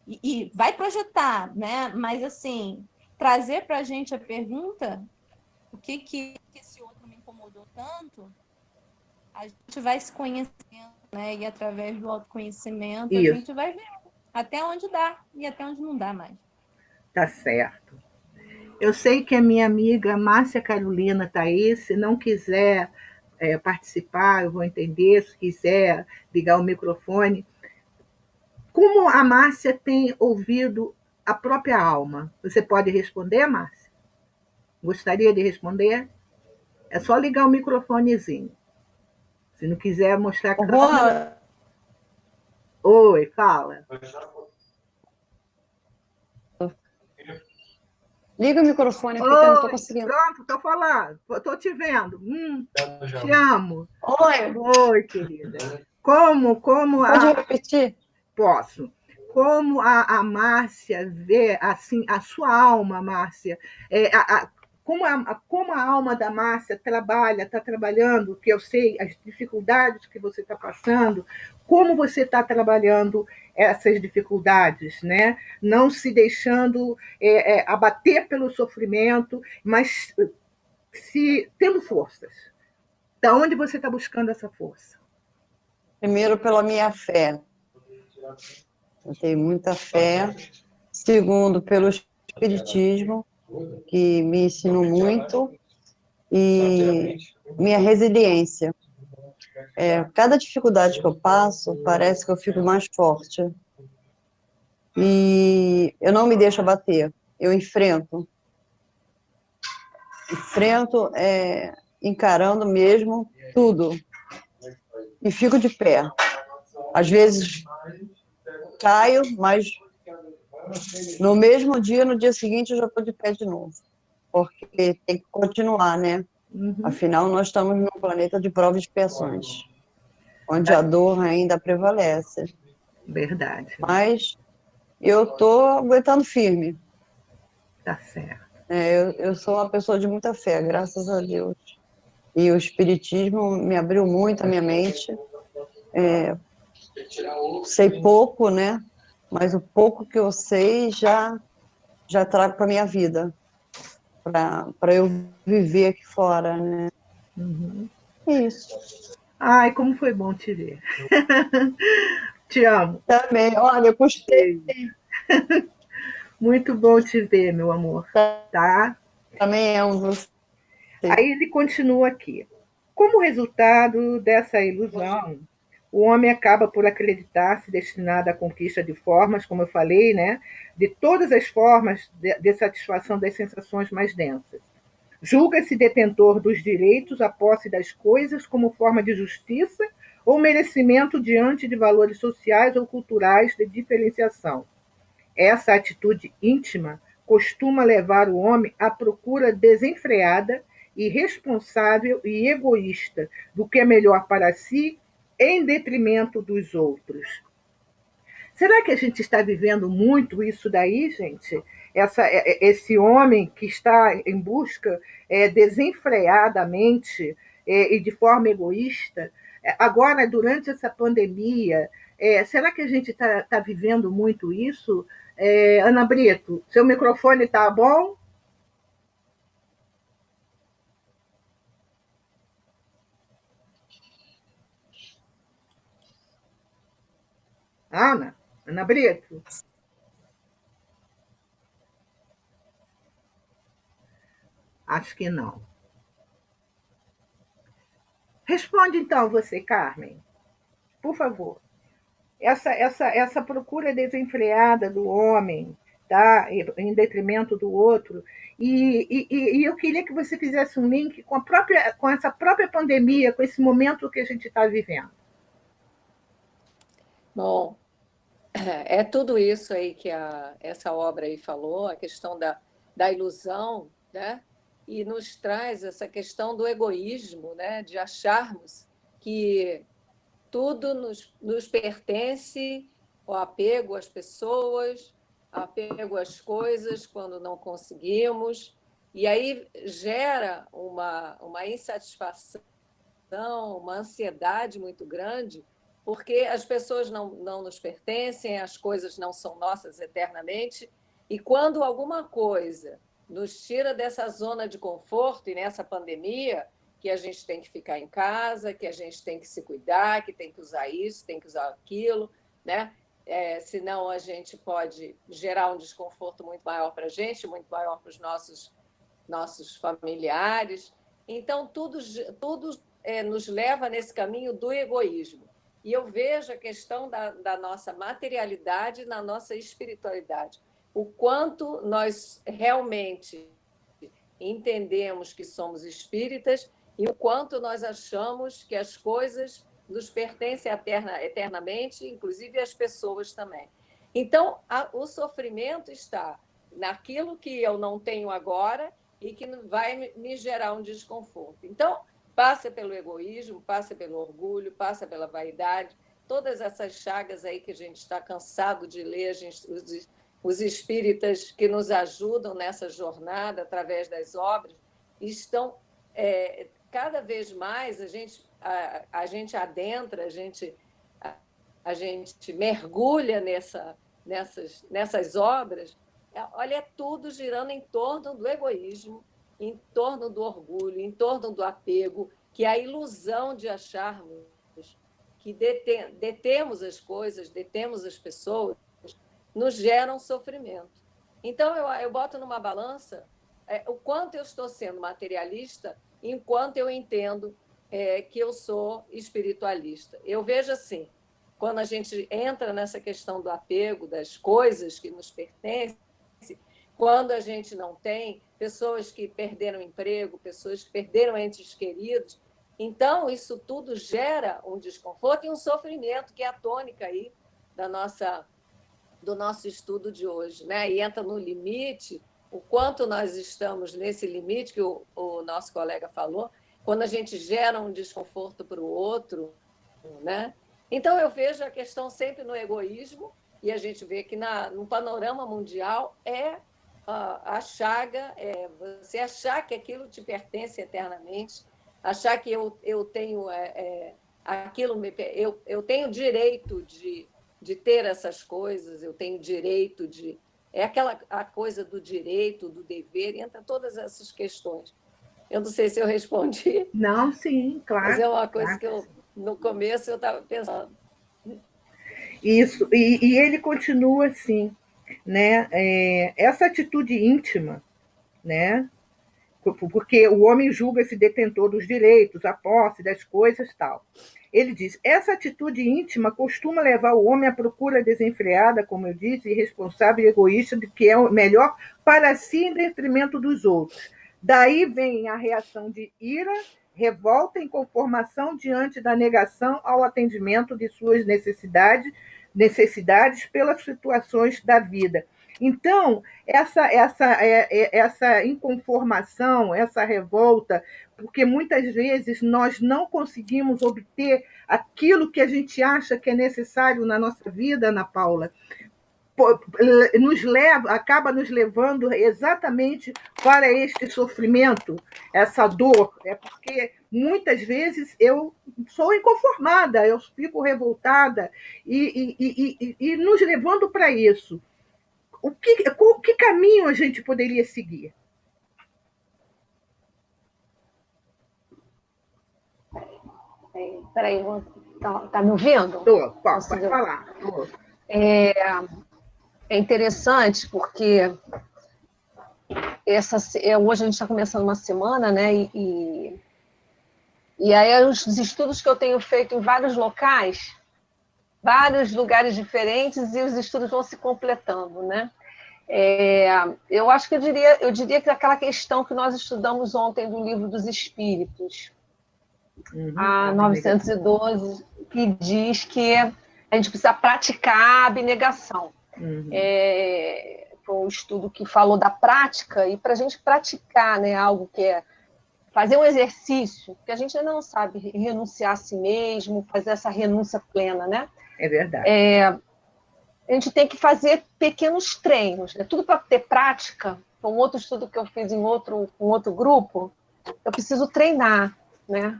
e vai projetar, né, mas assim, trazer para a gente a pergunta, o que esse outro me incomodou tanto, a gente vai se conhecendo, né, e através do autoconhecimento, a gente vai ver até onde dá e até onde não dá mais. Tá certo. Eu sei que a minha amiga Márcia Carolina está aí, se não quiser participar, eu vou entender, se quiser ligar o microfone. Como a Márcia tem ouvido a própria alma? Você pode responder, Márcia? Gostaria de responder? É só ligar o microfonezinho. Se não quiser mostrar a câmera... Oi, fala. Liga o microfone aqui que eu não estou conseguindo. Pronto, estou falando. Estou te vendo. Te amo. Oi. Oi, querida. Como Pode repetir? Posso. Como a Márcia vê, assim, a sua alma, Márcia, como a alma da Márcia está trabalhando, que eu sei, as dificuldades que você está passando, como você está trabalhando essas dificuldades, né? Não se deixando abater pelo sofrimento, mas tendo forças. Da onde você está buscando essa força? Primeiro, pela minha fé. Eu tenho muita fé. Segundo, pelo Espiritismo, que me ensinou muito. E minha resiliência. Cada dificuldade que eu passo, parece que eu fico mais forte. E eu não me deixo abater, eu enfrento. Encarando mesmo tudo. E fico de pé. Às vezes caio, mas no mesmo dia, no dia seguinte, eu já estou de pé de novo. Porque tem que continuar, né? Afinal, nós estamos num planeta de provas e expiações, onde a dor ainda prevalece. Verdade. Mas eu estou aguentando firme. Tá certo. Eu sou uma pessoa de muita fé, graças a Deus. E o Espiritismo me abriu muito a minha mente. Sei pouco, né? Mas o pouco que eu sei já trago para a minha vida, para eu viver aqui fora, né? Isso. Ai, como foi bom te ver. Te amo. Também, olha, eu gostei. Muito bom te ver, meu amor. Tá? Também é um você. Aí ele continua aqui. Como resultado dessa ilusão, o homem acaba por acreditar-se destinado à conquista de formas, como eu falei, né? De todas as formas de satisfação das sensações mais densas. Julga-se detentor dos direitos à posse das coisas como forma de justiça ou merecimento diante de valores sociais ou culturais de diferenciação. Essa atitude íntima costuma levar o homem à procura desenfreada, irresponsável e egoísta do que é melhor para si, em detrimento dos outros. Será que a gente está vivendo muito isso daí, gente? Esse homem que está em busca desenfreadamente e de forma egoísta, agora, durante essa pandemia, será que a gente está vivendo muito isso? Ana Brito, seu microfone está bom? Ana Brito? Acho que não. Responde então você, Carmen, por favor. Essa procura desenfreada do homem, tá? Em detrimento do outro. E eu queria que você fizesse um link com essa própria pandemia, com esse momento que a gente está vivendo. Bom, é tudo isso aí que essa obra aí falou, a questão da ilusão, né? E nos traz essa questão do egoísmo, né? De acharmos que tudo nos pertence, o apego às pessoas, apego às coisas quando não conseguimos, e aí gera uma insatisfação, uma ansiedade muito grande, porque as pessoas não nos pertencem, as coisas não são nossas eternamente, e quando alguma coisa nos tira dessa zona de conforto, e nessa pandemia, que a gente tem que ficar em casa, que a gente tem que se cuidar, que tem que usar isso, tem que usar aquilo, né? Senão a gente pode gerar um desconforto muito maior para a gente, muito maior para os nossos familiares. Então, tudo nos leva nesse caminho do egoísmo. E eu vejo a questão da nossa materialidade na nossa espiritualidade. O quanto nós realmente entendemos que somos espíritas e o quanto nós achamos que as coisas nos pertencem eternamente, inclusive as pessoas também. Então, o sofrimento está naquilo que eu não tenho agora e que vai me gerar um desconforto. Então, passa pelo egoísmo, passa pelo orgulho, passa pela vaidade, todas essas chagas aí que a gente está cansado de ler, os espíritas que nos ajudam nessa jornada através das obras estão cada vez mais a gente adentra, a gente mergulha nessas obras. Olha, é tudo girando em torno do egoísmo, em torno do orgulho, em torno do apego, que é a ilusão de acharmos que detemos as coisas, detemos as pessoas, nos geram sofrimento. Então, eu boto numa balança o quanto eu estou sendo materialista enquanto eu entendo que eu sou espiritualista. Eu vejo assim, quando a gente entra nessa questão do apego, das coisas que nos pertencem, quando a gente não tem, pessoas que perderam emprego, pessoas que perderam entes queridos, então isso tudo gera um desconforto e um sofrimento, que é a tônica aí do nosso estudo de hoje, né? E entra no limite, o quanto nós estamos nesse limite que o nosso colega falou, quando a gente gera um desconforto para o outro, né? Então, eu vejo a questão sempre no egoísmo, e a gente vê que no panorama mundial a chaga, você achar que aquilo te pertence eternamente, achar que eu tenho aquilo, eu tenho direito de ter essas coisas, eu tenho direito de... a coisa do direito, do dever, entra todas essas questões. Eu não sei se eu respondi. Não, sim, claro. Mas é uma coisa que no começo eu estava pensando. Isso, e ele continua assim, né? Essa atitude íntima, né? Porque o homem julga-se detentor dos direitos, a posse das coisas, tal. Ele diz, essa atitude íntima costuma levar o homem à procura desenfreada, como eu disse, irresponsável e egoísta de que é o melhor para si em detrimento dos outros. Daí vem a reação de ira, revolta e inconformação diante da negação ao atendimento de suas necessidades pelas situações da vida. Então, essa inconformação, essa revolta, porque muitas vezes nós não conseguimos obter aquilo que a gente acha que é necessário na nossa vida, Ana Paula, acaba nos levando exatamente para este sofrimento, essa dor. É porque muitas vezes eu sou inconformada, eu fico revoltada e nos levando para isso. Que caminho a gente poderia seguir? Espera aí, tá me ouvindo? Estou, pode falar. É interessante porque hoje a gente está começando uma semana, né? E E aí os estudos que eu tenho feito em vários locais, vários lugares diferentes, e os estudos vão se completando, né? Eu acho que eu diria que aquela questão que nós estudamos ontem do Livro dos Espíritos, a 912, que diz que a gente precisa praticar a abnegação. Foi um estudo que falou da prática, e para a gente praticar, né, algo que é fazer um exercício, que a gente ainda não sabe renunciar a si mesmo, fazer essa renúncia plena, né? É verdade. A gente tem que fazer pequenos treinos, né? Tudo para ter prática. Um outro estudo que eu fiz em outro grupo, eu preciso treinar, né?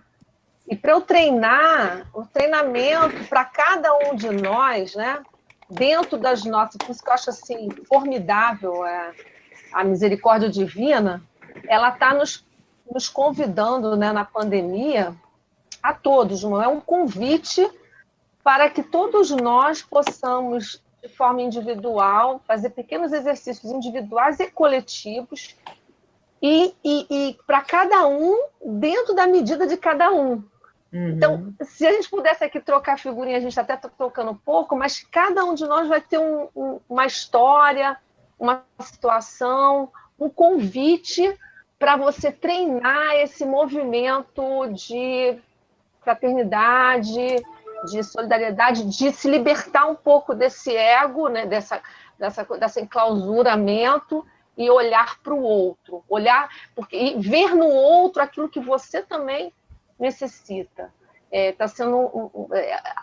E para eu treinar, o treinamento para cada um de nós, né? Dentro das nossas, por isso que eu acho assim formidável a misericórdia divina, ela está nos convidando, né, na pandemia, a todos, não é um convite para que todos nós possamos, de forma individual, fazer pequenos exercícios individuais e coletivos, e para cada um, dentro da medida de cada um. Então, se a gente pudesse aqui trocar figurinha, a gente até está trocando um pouco, mas cada um de nós vai ter uma história, uma situação, um convite para você treinar esse movimento de fraternidade, de solidariedade, de se libertar um pouco desse ego, né, desse enclausuramento, e olhar para o outro, e ver no outro aquilo que você também necessita.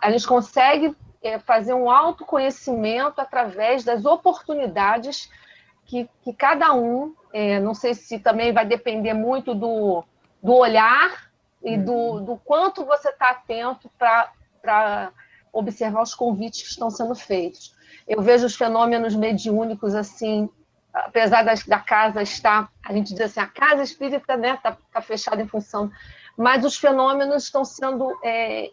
A gente consegue fazer um autoconhecimento através das oportunidades que cada um, não sei se também vai depender muito do olhar e do quanto você está atento para observar os convites que estão sendo feitos. Eu vejo os fenômenos mediúnicos assim, apesar da casa estar, a gente diz assim, a casa espírita, né, tá fechada em função, mas os fenômenos estão sendo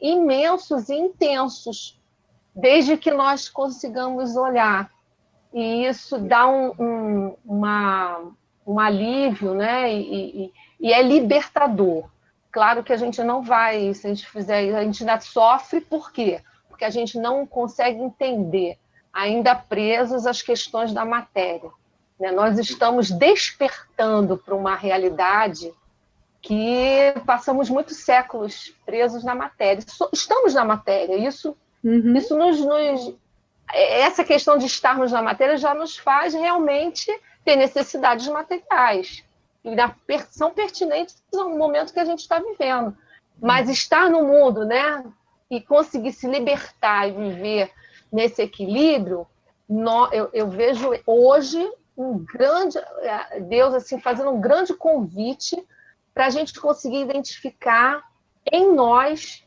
imensos e intensos, desde que nós consigamos olhar. E isso dá um alívio, né, e é libertador. Claro que a gente não vai, se a gente fizer, a gente ainda sofre, por quê? Porque a gente não consegue entender, ainda presos às questões da matéria. Nós estamos despertando para uma realidade que passamos muitos séculos presos na matéria. Estamos na matéria, isso essa questão de estarmos na matéria já nos faz realmente ter necessidades materiais, e são pertinentes no momento que a gente está vivendo. Mas estar no mundo, né, e conseguir se libertar e viver nesse equilíbrio, eu vejo hoje Deus assim, fazendo um grande convite para a gente conseguir identificar em nós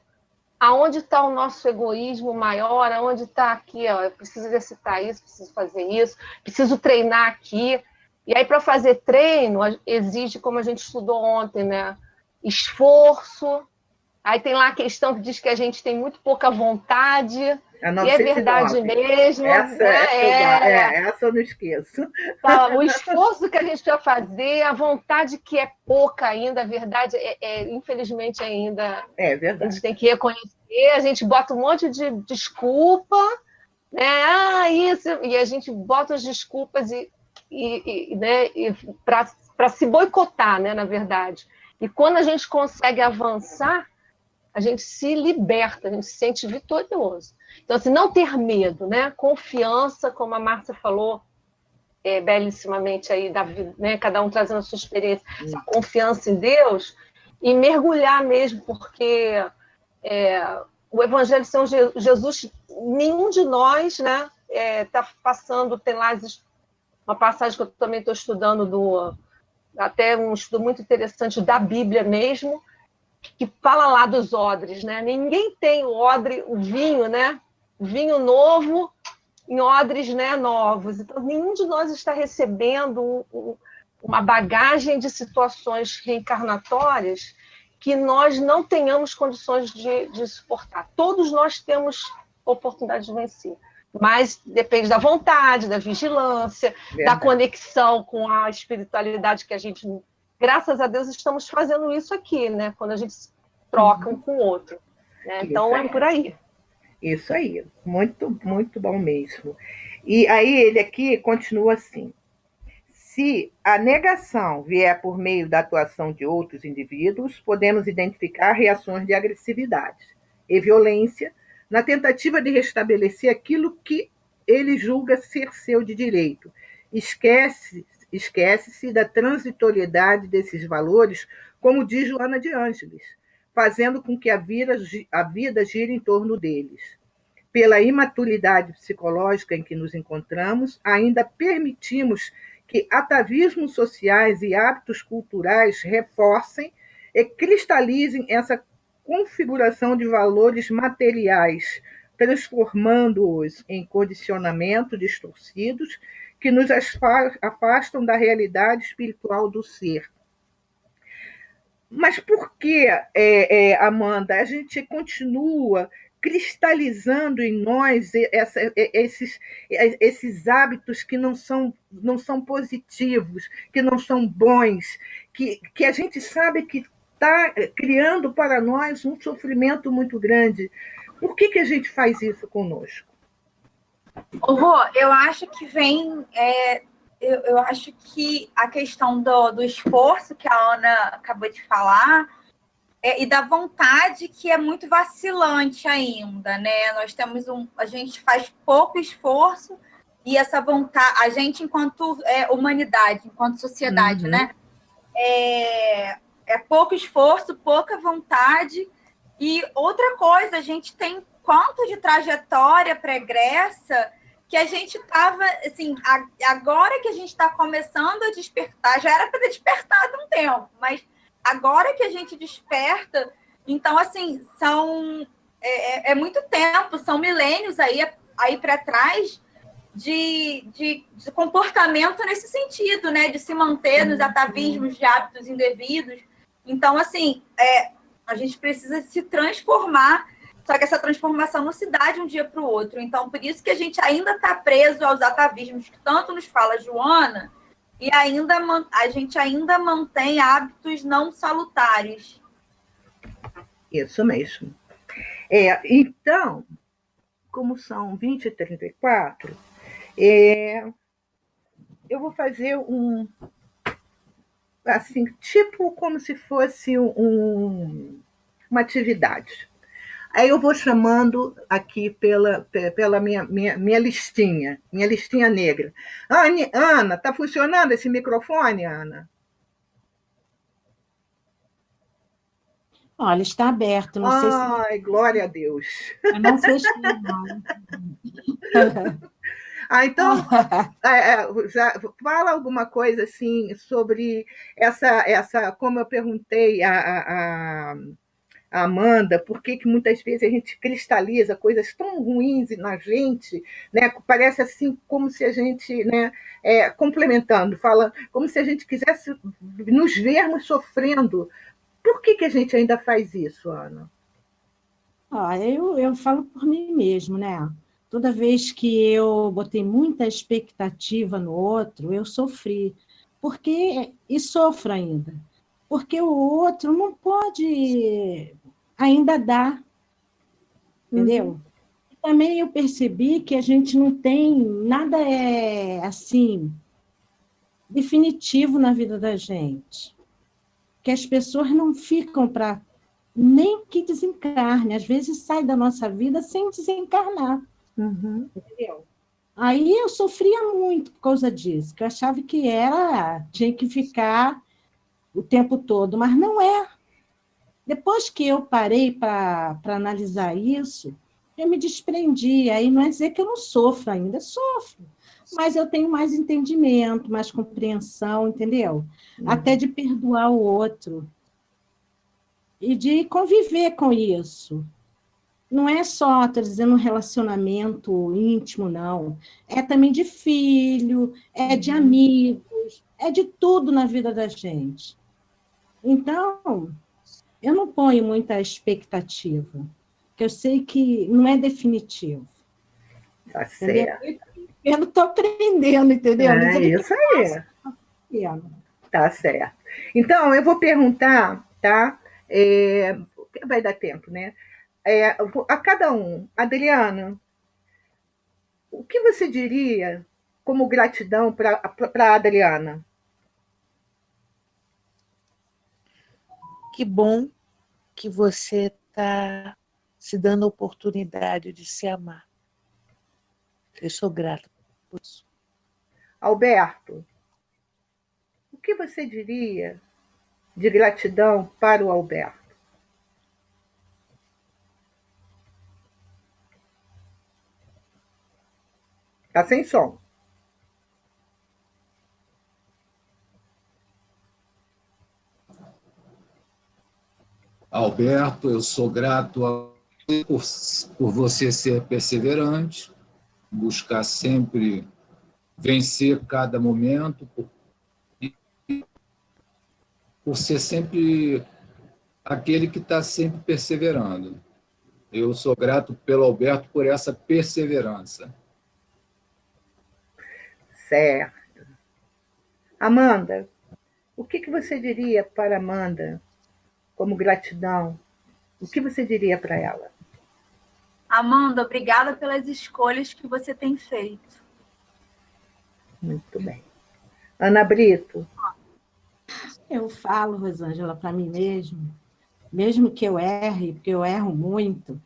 aonde está o nosso egoísmo maior, aonde está aqui, eu preciso exercitar isso, preciso fazer isso, preciso treinar aqui. E aí, para fazer treino, exige, como a gente estudou ontem, né, esforço. Aí tem lá a questão que diz que a gente tem muito pouca vontade, e é verdade mesmo. Essa eu não esqueço. Tá, o esforço que a gente precisa fazer, a vontade que é pouca ainda, a verdade, infelizmente ainda, verdade. A gente tem que reconhecer, a gente bota um monte de desculpa, né? Isso, e a gente bota as desculpas para se boicotar, né, na verdade. E quando a gente consegue avançar, a gente se liberta, a gente se sente vitorioso. Então, assim, não ter medo, né? Confiança, como a Márcia falou belíssimamente aí, da vida, né? Cada um trazendo a sua experiência, essa confiança em Deus, e mergulhar mesmo, porque o Evangelho de São Jesus, nenhum de nós, né, está passando, tem lá uma passagem que eu também estou estudando, até um estudo muito interessante da Bíblia mesmo, que fala lá dos odres, né? Ninguém tem o odre, o vinho, né? Vinho novo em odres, né, novos. Então, nenhum de nós está recebendo uma bagagem de situações reencarnatórias que nós não tenhamos condições de suportar. Todos nós temos oportunidade de vencer, mas depende da vontade, da vigilância, da conexão com a espiritualidade que a gente... Graças a Deus estamos fazendo isso aqui, né? Quando a gente troca um com o outro. Né? Então, é por aí. Isso aí, muito, muito bom mesmo. E aí ele aqui continua assim: se a negação vier por meio da atuação de outros indivíduos, podemos identificar reações de agressividade e violência na tentativa de restabelecer aquilo que ele julga ser seu de direito. Esquece-se da transitoriedade desses valores, como diz Joana de Ângeles, fazendo com que a vida gire em torno deles. Pela imaturidade psicológica em que nos encontramos, ainda permitimos que atavismos sociais e hábitos culturais reforcem e cristalizem essa configuração de valores materiais, transformando-os em condicionamentos distorcidos que nos afastam da realidade espiritual do ser. Mas por que, Amanda, a gente continua cristalizando em nós esses hábitos que não são positivos, que não são bons, que a gente sabe que está criando para nós um sofrimento muito grande? Por que a gente faz isso conosco? Rô, eu acho que vem... Eu acho que a questão do esforço que a Ana acabou de falar e da vontade que é muito vacilante ainda, né? A gente faz pouco esforço e essa vontade, a gente enquanto humanidade, enquanto sociedade, né? É pouco esforço, pouca vontade. E outra coisa, a gente tem quanto de trajetória pregressa que a gente estava, assim, agora que a gente está começando a despertar, já era para ter despertado um tempo, mas agora que a gente desperta, então, assim, é muito tempo, são milênios aí para trás de comportamento nesse sentido, né, de se manter nos atavismos de hábitos indevidos. Então, assim, a gente precisa se transformar. Só que essa transformação não se dá de um dia para o outro. Então, por isso que a gente ainda está preso aos atavismos que tanto nos fala Joana, e a gente ainda mantém hábitos não salutares. Isso mesmo. Então, como são 20h34, eu vou fazer assim, tipo como se fosse uma atividade. Aí eu vou chamando aqui pela minha listinha negra. Ana, está funcionando esse microfone, Ana? Olha, está aberto. Não sei se... Ai, glória a Deus. Eu não fechei, não. Então, já fala alguma coisa assim sobre essa como eu perguntei a Amanda, por que muitas vezes a gente cristaliza coisas tão ruins na gente, né? Parece assim como se a gente, né, complementando, falando, como se a gente quisesse nos vermos sofrendo. Por que a gente ainda faz isso, Ana? Eu falo por mim mesmo, né? Toda vez que eu botei muita expectativa no outro, eu sofri. E sofro ainda. Porque o outro não pode ainda dar, entendeu? Também eu percebi que a gente não tem nada assim definitivo na vida da gente, que as pessoas não ficam para nem que desencarne, às vezes sai da nossa vida sem desencarnar, entendeu? Aí eu sofria muito por causa disso, que eu achava que tinha que ficar o tempo todo, mas não é. Depois que eu parei para analisar isso, eu me desprendi. Aí não é dizer que eu não sofro ainda, sofro. Mas eu tenho mais entendimento, mais compreensão, entendeu? Até de perdoar o outro. E de conviver com isso. Não é só, estou dizendo, um relacionamento íntimo, não. É também de filho, é de amigos, é de tudo na vida da gente. Então, eu não ponho muita expectativa, porque eu sei que não é definitivo. Tá certo. Eu não estou aprendendo, entendeu? Isso aí. Tá certo. Então, eu vou perguntar, tá? vai dar tempo, né? A cada um. Adriana, o que você diria como gratidão para a Adriana? Que bom que você está se dando a oportunidade de se amar. Eu sou grata por isso. Alberto, o que você diria de gratidão para o Alberto? Está sem som. Alberto, eu sou grato por você ser perseverante, buscar sempre vencer cada momento, por ser sempre aquele que está sempre perseverando. Eu sou grato pelo Alberto por essa perseverança. Certo. Amanda, o que você diria para Amanda como gratidão? O que você diria para ela? Amanda, obrigada pelas escolhas que você tem feito. Muito bem. Ana Brito. Eu falo, Rosângela, para mim mesmo que eu erre, porque eu erro muito,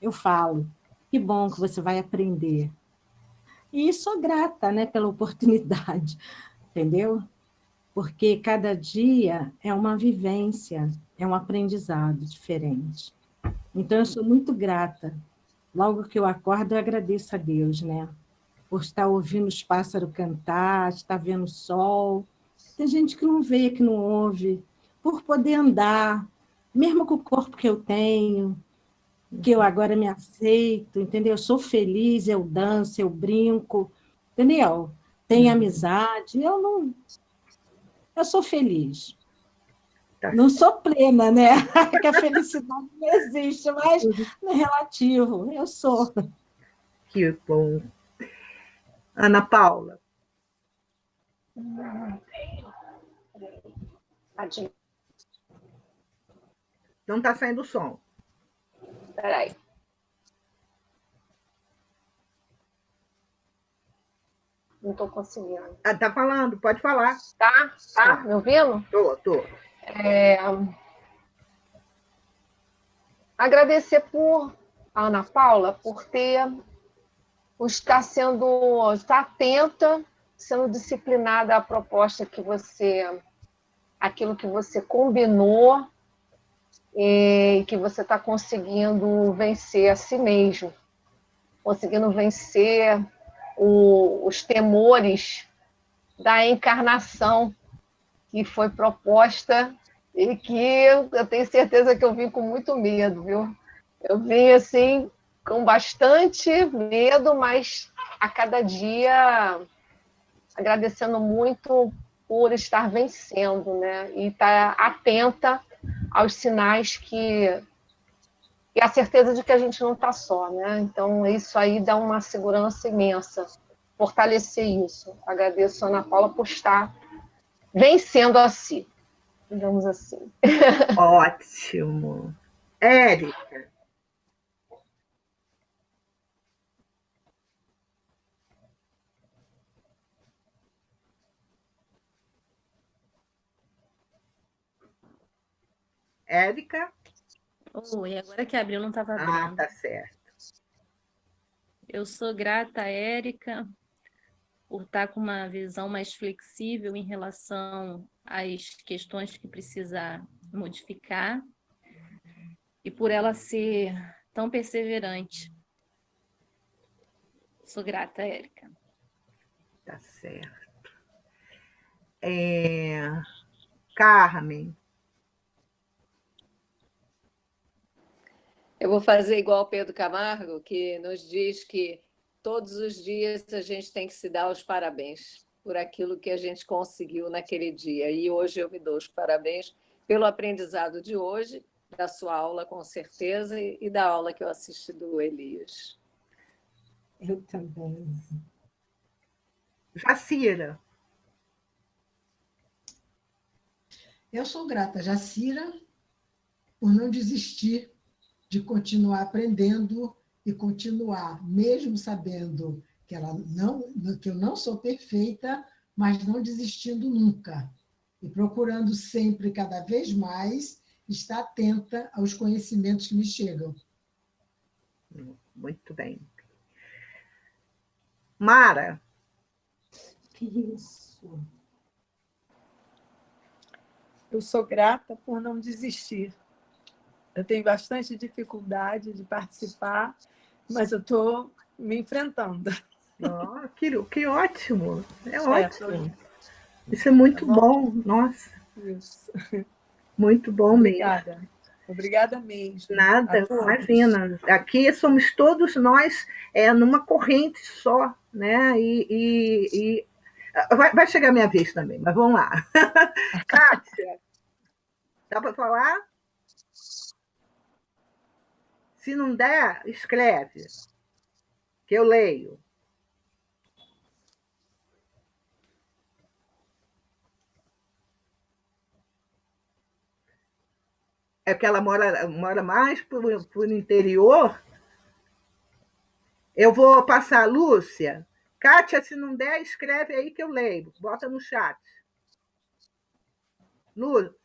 eu falo, que bom que você vai aprender. E sou grata, né, pela oportunidade, entendeu? Porque cada dia é uma vivência, é um aprendizado diferente. Então, eu sou muito grata. Logo que eu acordo, eu agradeço a Deus, né? Por estar ouvindo os pássaros cantar, estar vendo o sol. Tem gente que não vê, que não ouve. Por poder andar, mesmo com o corpo que eu tenho, que eu agora me aceito, entendeu? Eu sou feliz, eu danço, eu brinco, entendeu? Tenho amizade, eu sou feliz. Não sou plena, né? Que a felicidade não existe, mas é relativo, eu sou. Que bom. Ana Paula. Não está saindo som. Espera aí. Não estou conseguindo. Está falando, pode falar. Tá. Me ouvindo? Tô. Agradecer a Ana Paula por estar atenta, sendo disciplinada à proposta aquilo que você combinou e que você está conseguindo vencer a si mesmo, conseguindo vencer os temores da encarnação que foi proposta e que eu tenho certeza que eu vim com muito medo, viu? Eu vim, assim, com bastante medo, mas a cada dia agradecendo muito por estar vencendo, né? E estar atenta aos sinais e a certeza de que a gente não está só, né? Então, isso aí dá uma segurança imensa, fortalecer isso. Agradeço a Ana Paula por estar vencendo a si, digamos assim. Ótimo. Érica. Érica? Oi, agora que abriu, não estava abrindo. Tá certo. Eu sou grata, Érica, por estar com uma visão mais flexível em relação às questões que precisa modificar e por ela ser tão perseverante. Sou grata, Érica. Tá certo. Carmen. Eu vou fazer igual o Pedro Camargo, que nos diz que todos os dias a gente tem que se dar os parabéns por aquilo que a gente conseguiu naquele dia. E hoje eu me dou os parabéns pelo aprendizado de hoje, da sua aula, com certeza, e da aula que eu assisti do Elias. Eu também. Jacira. Eu sou grata, Jacira, por não desistir de continuar aprendendo e continuar, mesmo sabendo que eu não sou perfeita, mas não desistindo nunca. E procurando sempre, cada vez mais, estar atenta aos conhecimentos que me chegam. Muito bem. Mara. Que isso? Eu sou grata por não desistir. Eu tenho bastante dificuldade de participar, mas eu estou me enfrentando. Oh, que ótimo! É ótimo. Isso é muito bom. Nossa. Isso. Muito bom Obrigada. mesmo. Obrigada mesmo. Nada, imagina. Aqui somos todos nós numa corrente só, né? Vai chegar a minha vez também, mas vamos lá. Kátia, dá para falar? Se não der, escreve, que eu leio. É que ela mora mais por interior. Eu vou passar a Lúcia. Kátia, se não der, escreve aí que eu leio. Bota no chat. Lúcia.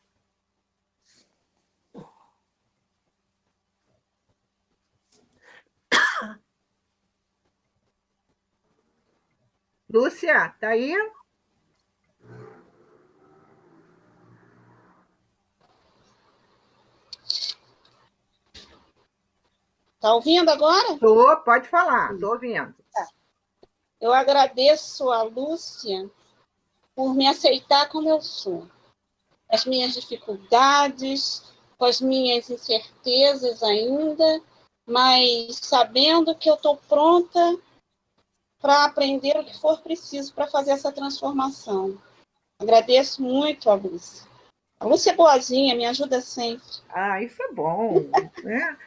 Lúcia, tá aí? Tá ouvindo agora? Tô, pode falar, tô ouvindo. Tá. Eu agradeço a Lúcia por me aceitar como eu sou. As minhas dificuldades, com as minhas incertezas ainda, mas sabendo que eu estou pronta para aprender o que for preciso para fazer essa transformação. Agradeço muito a Lúcia. A Lúcia é boazinha, me ajuda sempre. Ah, isso é bom, né?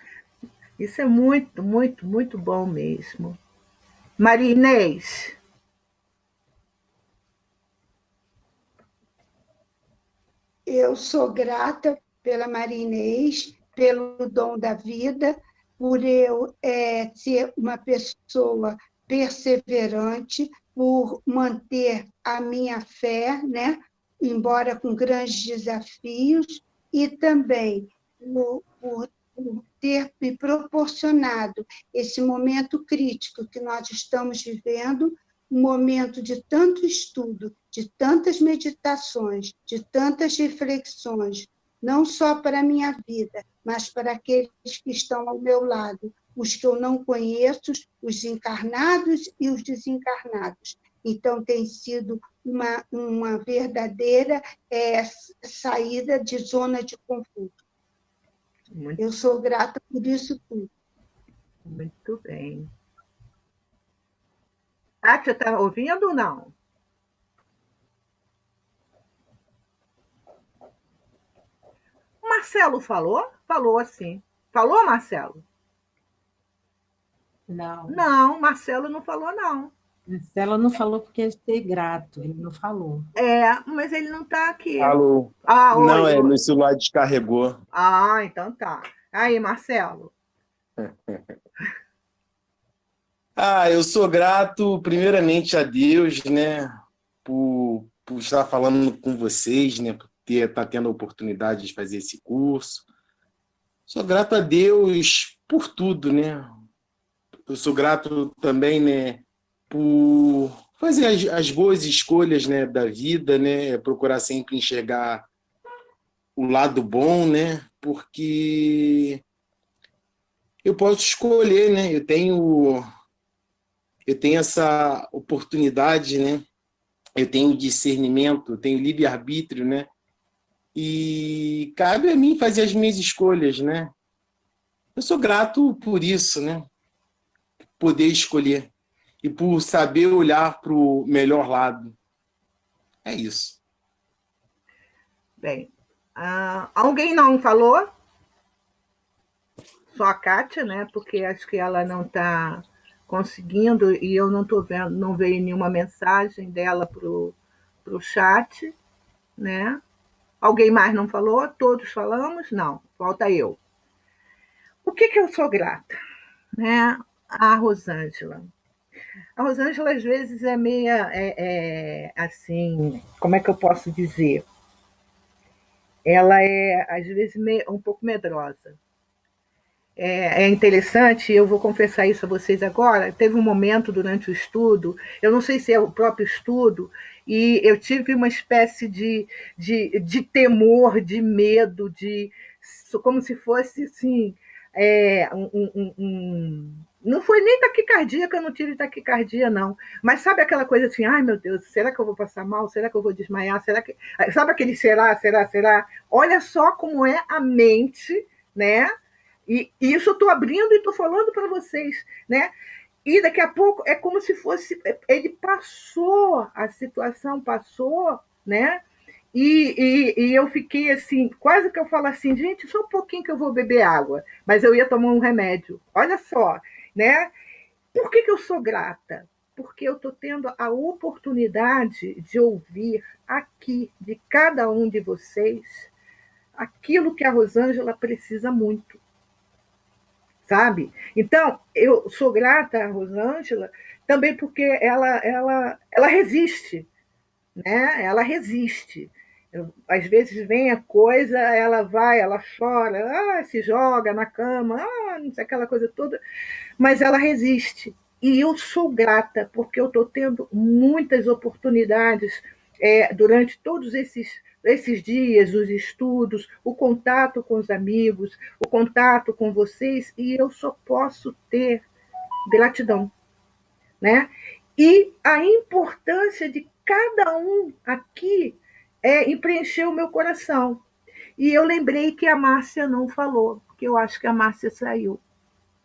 Isso é muito, muito, muito bom mesmo. Maria Inês. Eu sou grata pela Maria Inês, pelo dom da vida, por eu ser uma pessoa perseverante, por manter a minha fé, né? Embora com grandes desafios, e também por ter me proporcionado esse momento crítico que nós estamos vivendo, um momento de tanto estudo, de tantas meditações, de tantas reflexões, não só para a minha vida, mas para aqueles que estão ao meu lado, os que eu não conheço, os encarnados e os desencarnados. Então, tem sido uma verdadeira saída de zona de conforto. Eu sou grata por isso tudo. Muito bem. Kátia, está ouvindo ou não? O Marcelo falou? Falou, sim. Falou, Marcelo? Não. Não, Marcelo não falou, não. Marcelo não falou porque é ser grato, ele não falou. Mas ele não está aqui. Alô? Não, meu celular descarregou. Ah, então tá. Aí, Marcelo. Eu sou grato, primeiramente, a Deus, né, por estar falando com vocês, né, por estar tendo a oportunidade de fazer esse curso. Sou grato a Deus por tudo, né? Eu sou grato também, né, por fazer as boas escolhas, né, da vida, né, procurar sempre enxergar o lado bom, né, porque eu posso escolher, né, eu tenho essa oportunidade, né? Eu tenho discernimento, eu tenho livre-arbítrio, né? E cabe a mim fazer as minhas escolhas, né? Eu sou grato por isso, né? Poder escolher e por saber olhar para o melhor lado. É isso. Bem, alguém não falou? Só a Kátia, né? Porque acho que ela não está conseguindo e eu não estou vendo, não veio nenhuma mensagem dela para o chat, né? Alguém mais não falou? Todos falamos? Não, falta eu. O que eu sou grata? Né? A Rosângela. A Rosângela, às vezes, é meia, assim, como é que eu posso dizer? Ela é, às vezes, um pouco medrosa. É interessante, eu vou confessar isso a vocês agora, teve um momento durante o estudo, eu não sei se é o próprio estudo, e eu tive uma espécie de temor, de medo, como se fosse assim, não foi nem taquicardia, que eu não tive taquicardia, não. Mas sabe aquela coisa assim, ai meu Deus, será que eu vou passar mal? Será que eu vou desmaiar? Será que. Sabe aquele será? Olha só como é a mente, né? E isso eu estou abrindo e estou falando para vocês, né? E daqui a pouco é como se fosse. Ele passou, a situação passou, né? E eu fiquei assim, quase que eu falo assim, gente, só um pouquinho que eu vou beber água, mas eu ia tomar um remédio. Olha só, né? Por que eu sou grata? Porque eu estou tendo a oportunidade de ouvir aqui de cada um de vocês aquilo que a Rosângela precisa muito, sabe? Então, eu sou grata à Rosângela também porque ela resiste, né? Ela resiste. Às vezes vem a coisa, ela vai, ela chora, se joga na cama, não sei, aquela coisa toda, mas ela resiste. E eu sou grata, porque eu estou tendo muitas oportunidades durante todos esses dias, os estudos, o contato com os amigos, o contato com vocês, e eu só posso ter gratidão, né? E a importância de cada um aqui em preencher o meu coração. E eu lembrei que a Márcia não falou, porque eu acho que a Márcia saiu.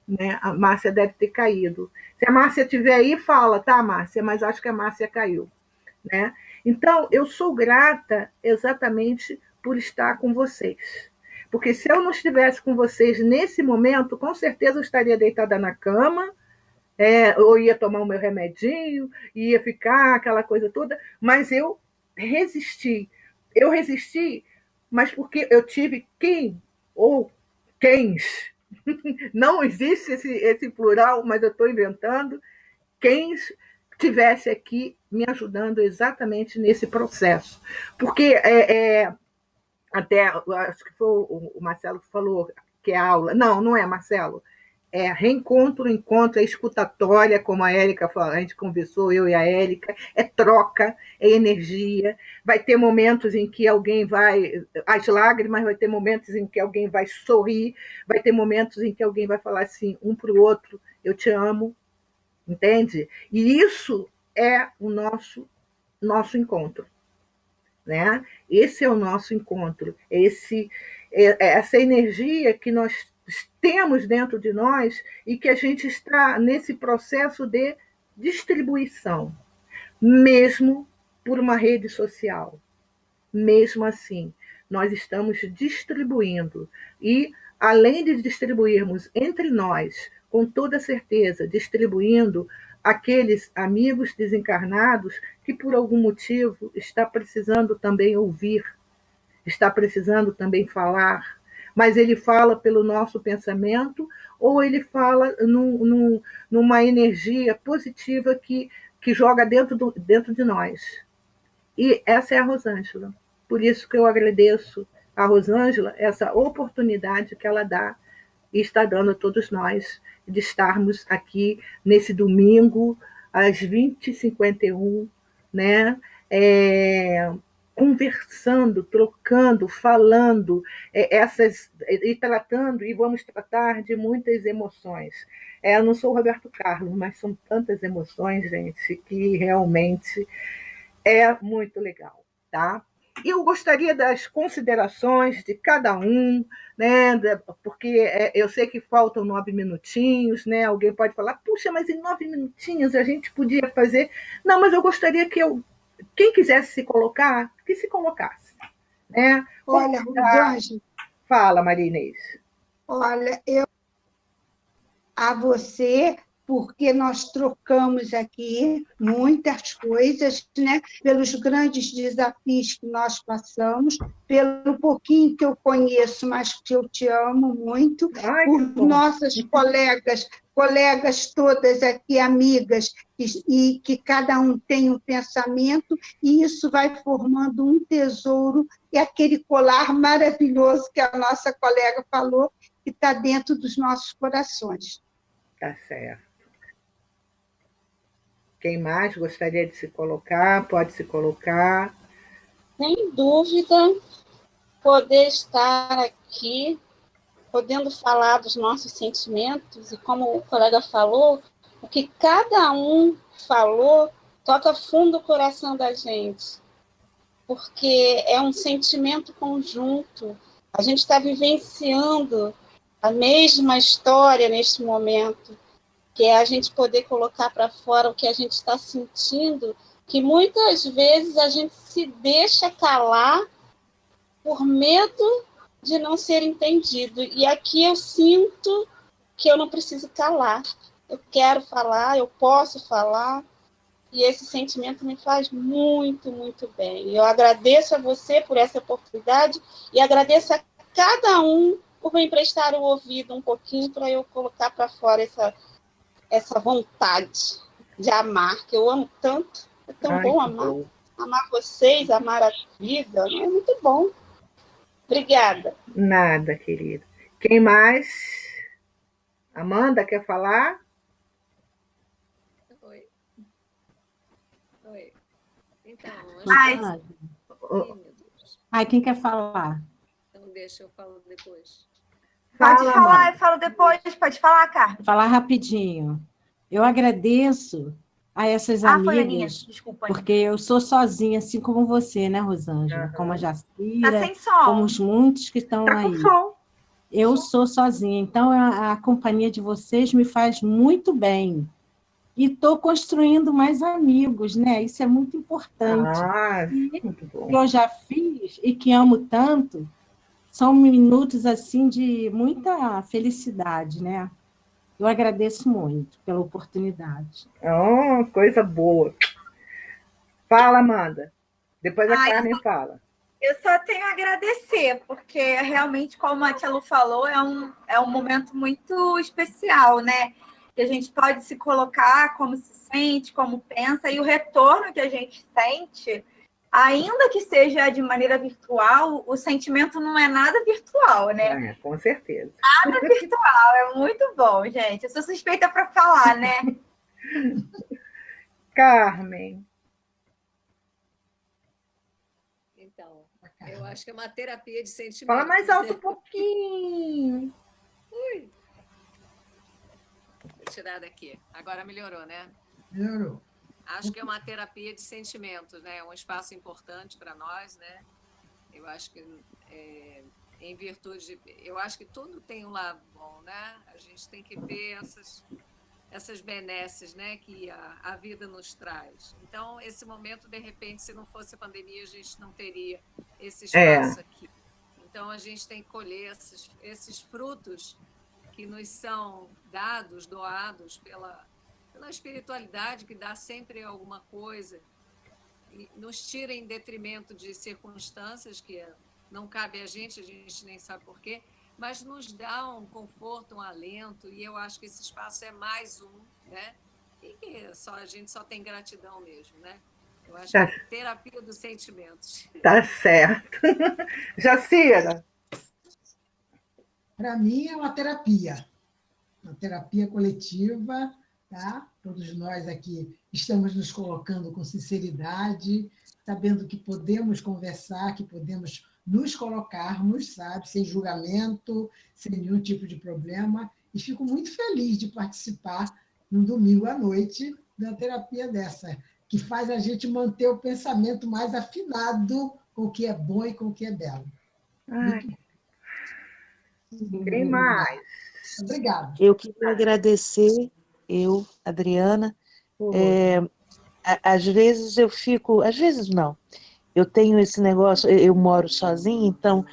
Né? A Márcia deve ter caído. Se a Márcia estiver aí, fala, tá, Márcia? Mas acho que a Márcia caiu. Né? Então, eu sou grata exatamente por estar com vocês. Porque se eu não estivesse com vocês nesse momento, com certeza eu estaria deitada na cama, ou ia tomar o meu remedinho, ia ficar aquela coisa toda, mas eu resisti. Eu resisti, mas porque eu tive quem ou quens. Não existe esse plural, mas eu estou inventando. Quem estivesse aqui me ajudando exatamente nesse processo. Porque até, acho que foi o Marcelo que falou que é aula. Não é, Marcelo. É reencontro, encontro, é escutatória, como a Érica falou, a gente conversou, eu e a Érica, é troca, é energia. Vai ter momentos em que alguém vai, as lágrimas, vai ter momentos em que alguém vai sorrir, vai ter momentos em que alguém vai falar assim, um para o outro, eu te amo, entende? E isso é o nosso encontro, né? Esse é o nosso encontro, essa energia que nós temos dentro de nós e que a gente está nesse processo de distribuição, mesmo por uma rede social. Mesmo assim, nós estamos distribuindo. E, além de distribuirmos entre nós, com toda certeza, distribuindo aqueles amigos desencarnados que, por algum motivo, está precisando também ouvir, está precisando também falar, mas ele fala pelo nosso pensamento ou ele fala numa energia positiva que joga dentro de nós. E essa é a Rosângela. Por isso que eu agradeço a Rosângela essa oportunidade que ela dá e está dando a todos nós de estarmos aqui nesse domingo, às 20h51, né? Conversando, trocando, falando, e tratando, e vamos tratar de muitas emoções. Eu não sou o Roberto Carlos, mas são tantas emoções, gente, que realmente é muito legal, tá? E eu gostaria das considerações de cada um, né? Porque eu sei que faltam 9 minutinhos, né? Alguém pode falar, puxa, mas em 9 minutinhos a gente podia fazer. Não, mas eu gostaria que quem quisesse se colocar, que se colocasse. Né? Olha, Rosângela. Fala, Maria Inês. Olha, a você porque nós trocamos aqui muitas coisas, né? Pelos grandes desafios que nós passamos, pelo pouquinho que eu conheço, mas que eu te amo muito, por nossas colegas todas aqui, amigas, e que cada um tem um pensamento, e isso vai formando um tesouro, e aquele colar maravilhoso que a nossa colega falou, que está dentro dos nossos corações. Tá certo. Quem mais gostaria de se colocar? Pode se colocar. Sem dúvida, poder estar aqui, podendo falar dos nossos sentimentos, e como o colega falou, o que cada um falou toca fundo o coração da gente, porque é um sentimento conjunto. A gente está vivenciando a mesma história neste momento, que é a gente poder colocar para fora o que a gente está sentindo, que muitas vezes a gente se deixa calar por medo de não ser entendido. E aqui eu sinto que eu não preciso calar. Eu quero falar, eu posso falar, e esse sentimento me faz muito, muito bem. Eu agradeço a você por essa oportunidade e agradeço a cada um por me emprestar o ouvido um pouquinho para eu colocar para fora essa vontade de amar, que eu amo tanto. É tão bom amar. Bom. Amar vocês, amar a vida, é muito bom. Obrigada. Nada, querida. Quem mais? Amanda, quer falar? Oi. Oi. Então, quem quer falar? Então, deixa eu falar depois. Pode falar, eu falo depois. Pode falar, Carmen. Vou falar rapidinho. Eu agradeço a essas amigas, desculpa, porque eu sou sozinha, assim como você, né, Rosângela? Como a Jacira, tá sem som. como os muitos que estão tá aí. Com som. Eu sou sozinha, então a companhia de vocês me faz muito bem. E estou construindo mais amigos, né? Isso é muito importante. Muito bom. Que eu já fiz e que amo tanto, são minutos assim de muita felicidade, né? Eu agradeço muito pela oportunidade. Coisa boa. Fala, Amanda. Depois a Carmen fala. Eu só tenho a agradecer, porque realmente, como a Tia Lu falou, é um momento muito especial, né? Que a gente pode se colocar como se sente, como pensa, e o retorno que a gente sente, ainda que seja de maneira virtual, o sentimento não é nada virtual, né? Com certeza. Nada virtual, é muito bom, gente. Eu sou suspeita para falar, né? Carmen. Então, eu acho que é uma terapia de sentimentos. Fala mais alto um pouquinho. Ui. Vou tirar daqui. Agora melhorou, né? Melhorou. Acho que é uma terapia de sentimentos, né? É um espaço importante para nós, né? Eu acho que, em virtude eu acho que tudo tem um lado bom, né? A gente tem que ver essas benesses, né? Que a vida nos traz. Então, esse momento, de repente, se não fosse a pandemia, a gente não teria esse espaço aqui. Então, a gente tem que colher esses frutos que nos são doados pela espiritualidade, que dá sempre alguma coisa, e nos tira em detrimento de circunstâncias que não cabe a gente nem sabe por quê, mas nos dá um conforto, um alento, e eu acho que esse espaço é mais um, né? E que a gente só tem gratidão mesmo, né? Eu acho que é terapia dos sentimentos. Tá certo. Jacira? Para mim é uma terapia coletiva, tá? Todos nós aqui estamos nos colocando com sinceridade, sabendo que podemos conversar, que podemos nos colocarmos, sabe? Sem julgamento, sem nenhum tipo de problema. E fico muito feliz de participar no domingo à noite da terapia dessa, que faz a gente manter o pensamento mais afinado com o que é bom e com o que é belo. Quem mais? Obrigada. Eu queria agradecer, Adriana. Às vezes eu fico, às vezes não. Eu tenho esse negócio, eu moro sozinha, então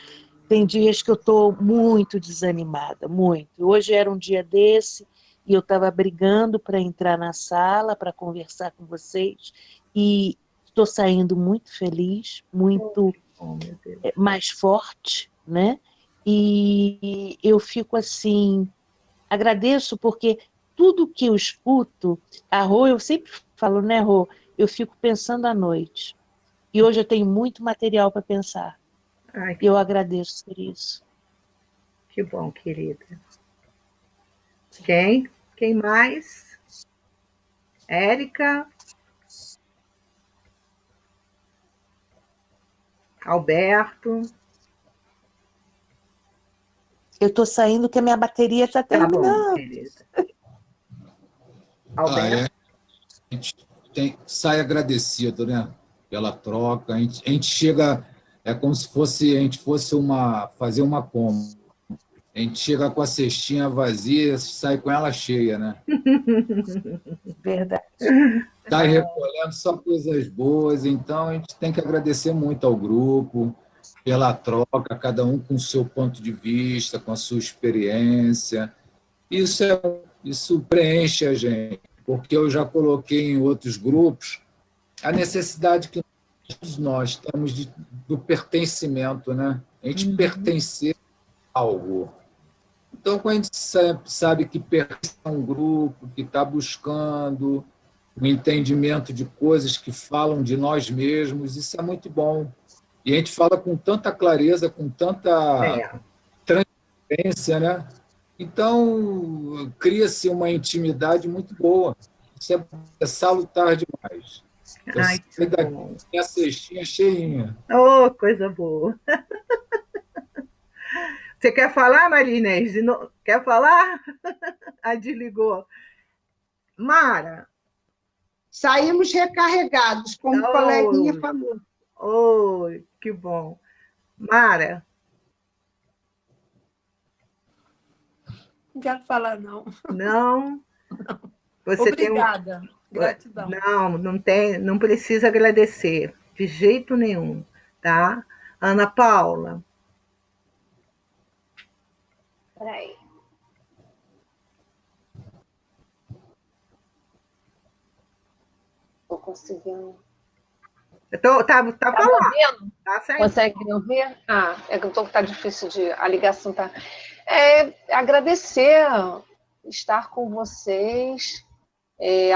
tem dias que eu estou muito desanimada, muito. Hoje era um dia desse, e eu estava brigando para entrar na sala, para conversar com vocês, e estou saindo muito feliz, muito mais forte, né? E eu fico assim, agradeço porque tudo que eu escuto, a Rô, eu sempre falo, né, Rô? Eu fico pensando à noite. E hoje eu tenho muito material para pensar. E eu agradeço por isso. Que bom, querida. Quem? Quem mais? Érica? Alberto? Eu estou saindo que a minha bateria está terminando. Tá bom, querida. Alberto? A gente sai agradecido, né? Pela troca. A gente chega, é como se fosse, a gente fosse fazer uma compra. A gente chega com a cestinha vazia, sai com ela cheia, né? Verdade. Está recolhendo só coisas boas, então a gente tem que agradecer muito ao grupo pela troca, cada um com o seu ponto de vista, com a sua experiência. Isso preenche a gente, porque eu já coloquei em outros grupos a necessidade que todos nós temos do pertencimento, né? A gente pertencer a algo. Então, quando a gente sabe que pertence a um grupo, que está buscando o entendimento de coisas que falam de nós mesmos, isso é muito bom. E a gente fala com tanta clareza, com tanta transparência, né? Então, cria-se uma intimidade muito boa. Isso é salutar demais. Eu saí daqui, a cestinha cheinha. Oh, coisa boa. Você quer falar, Maria Inês? Quer falar? Ah, desligou. Mara. Saímos recarregados, como o coleguinha falou. Oh, que bom. Mara. Não quero falar, não. Não? Você Obrigada. Gratidão. Não precisa agradecer, de jeito nenhum, tá? Ana Paula. Peraí. Estou conseguindo. Tá falando. Tá certo. Consegue me ouvir? É que tá difícil a ligação tá. Agradecer estar com vocês.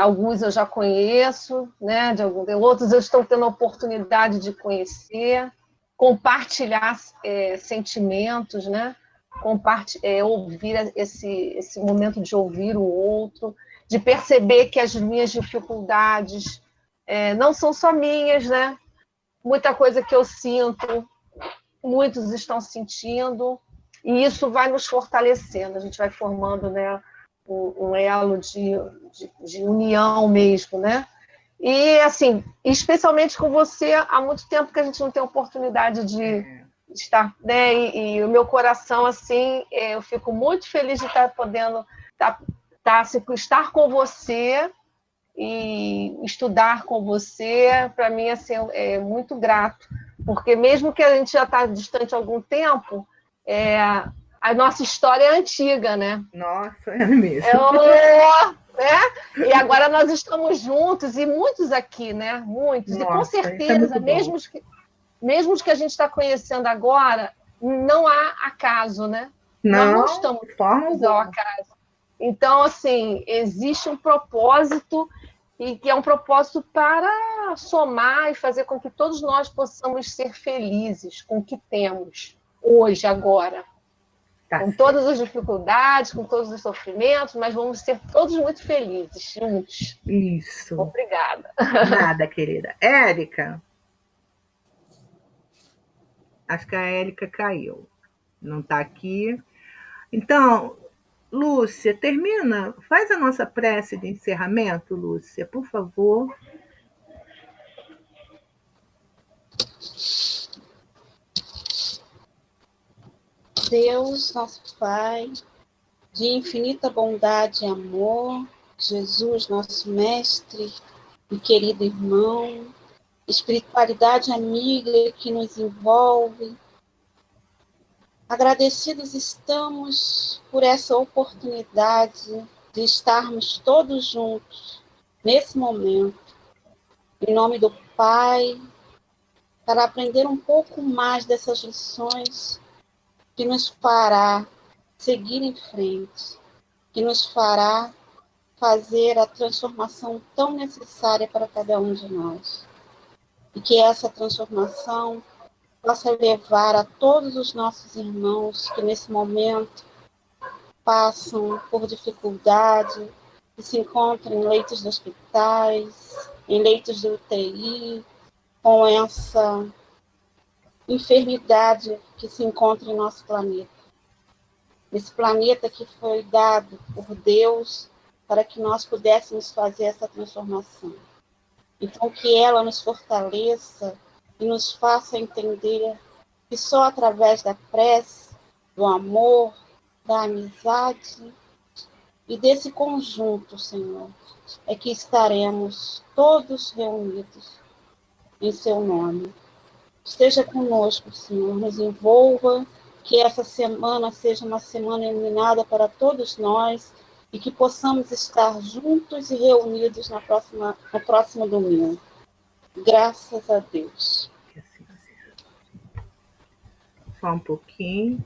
Alguns eu já conheço, né? Outros eu estou tendo a oportunidade de conhecer, compartilhar sentimentos, né? Ouvir esse momento de ouvir o outro, de perceber que as minhas dificuldades não são só minhas, né? Muita coisa que eu sinto, muitos estão sentindo, e isso vai nos fortalecendo, a gente vai formando, né, um elo de união mesmo, né? E, assim, especialmente com você, há muito tempo que a gente não tem oportunidade de estar, né? E o meu coração, assim, eu fico muito feliz de estar podendo estar com você e estudar com você. Para mim, assim, é muito grato, porque mesmo que a gente já está distante há algum tempo, a nossa história é antiga, né? Nossa, é mesmo. Né? E agora nós estamos juntos, e muitos aqui, né? Muitos. Nossa, e com certeza, mesmo que a gente está conhecendo agora, não há acaso, né? Nós não estamos ao acaso. Então, assim, existe um propósito, e que é um propósito para somar e fazer com que todos nós possamos ser felizes com o que temos hoje, agora. Com todas as dificuldades, com todos os sofrimentos, mas vamos ser todos muito felizes juntos. Isso. Obrigada. Nada, querida. Érica. Acho que a Érica caiu. Não está aqui. Então, Lúcia, termina. Faz a nossa prece de encerramento, Lúcia, por favor. Deus, nosso Pai, de infinita bondade e amor, Jesus, nosso mestre e querido irmão, espiritualidade amiga que nos envolve. Agradecidos estamos por essa oportunidade de estarmos todos juntos nesse momento, em nome do Pai, para aprender um pouco mais dessas lições que nos fará seguir em frente, que nos fará fazer a transformação tão necessária para cada um de nós. E que essa transformação possa levar a todos os nossos irmãos que nesse momento passam por dificuldade, que se encontram em leitos de hospitais, em leitos de UTI, com essa enfermidade que se encontra em nosso planeta. Esse planeta que foi dado por Deus para que nós pudéssemos fazer essa transformação. Então, que ela nos fortaleça e nos faça entender que só através da prece, do amor, da amizade e desse conjunto, Senhor, é que estaremos todos reunidos em seu nome. Esteja conosco, Senhor, nos envolva, que essa semana seja uma semana iluminada para todos nós e que possamos estar juntos e reunidos no próximo domingo. Graças a Deus. Só um pouquinho.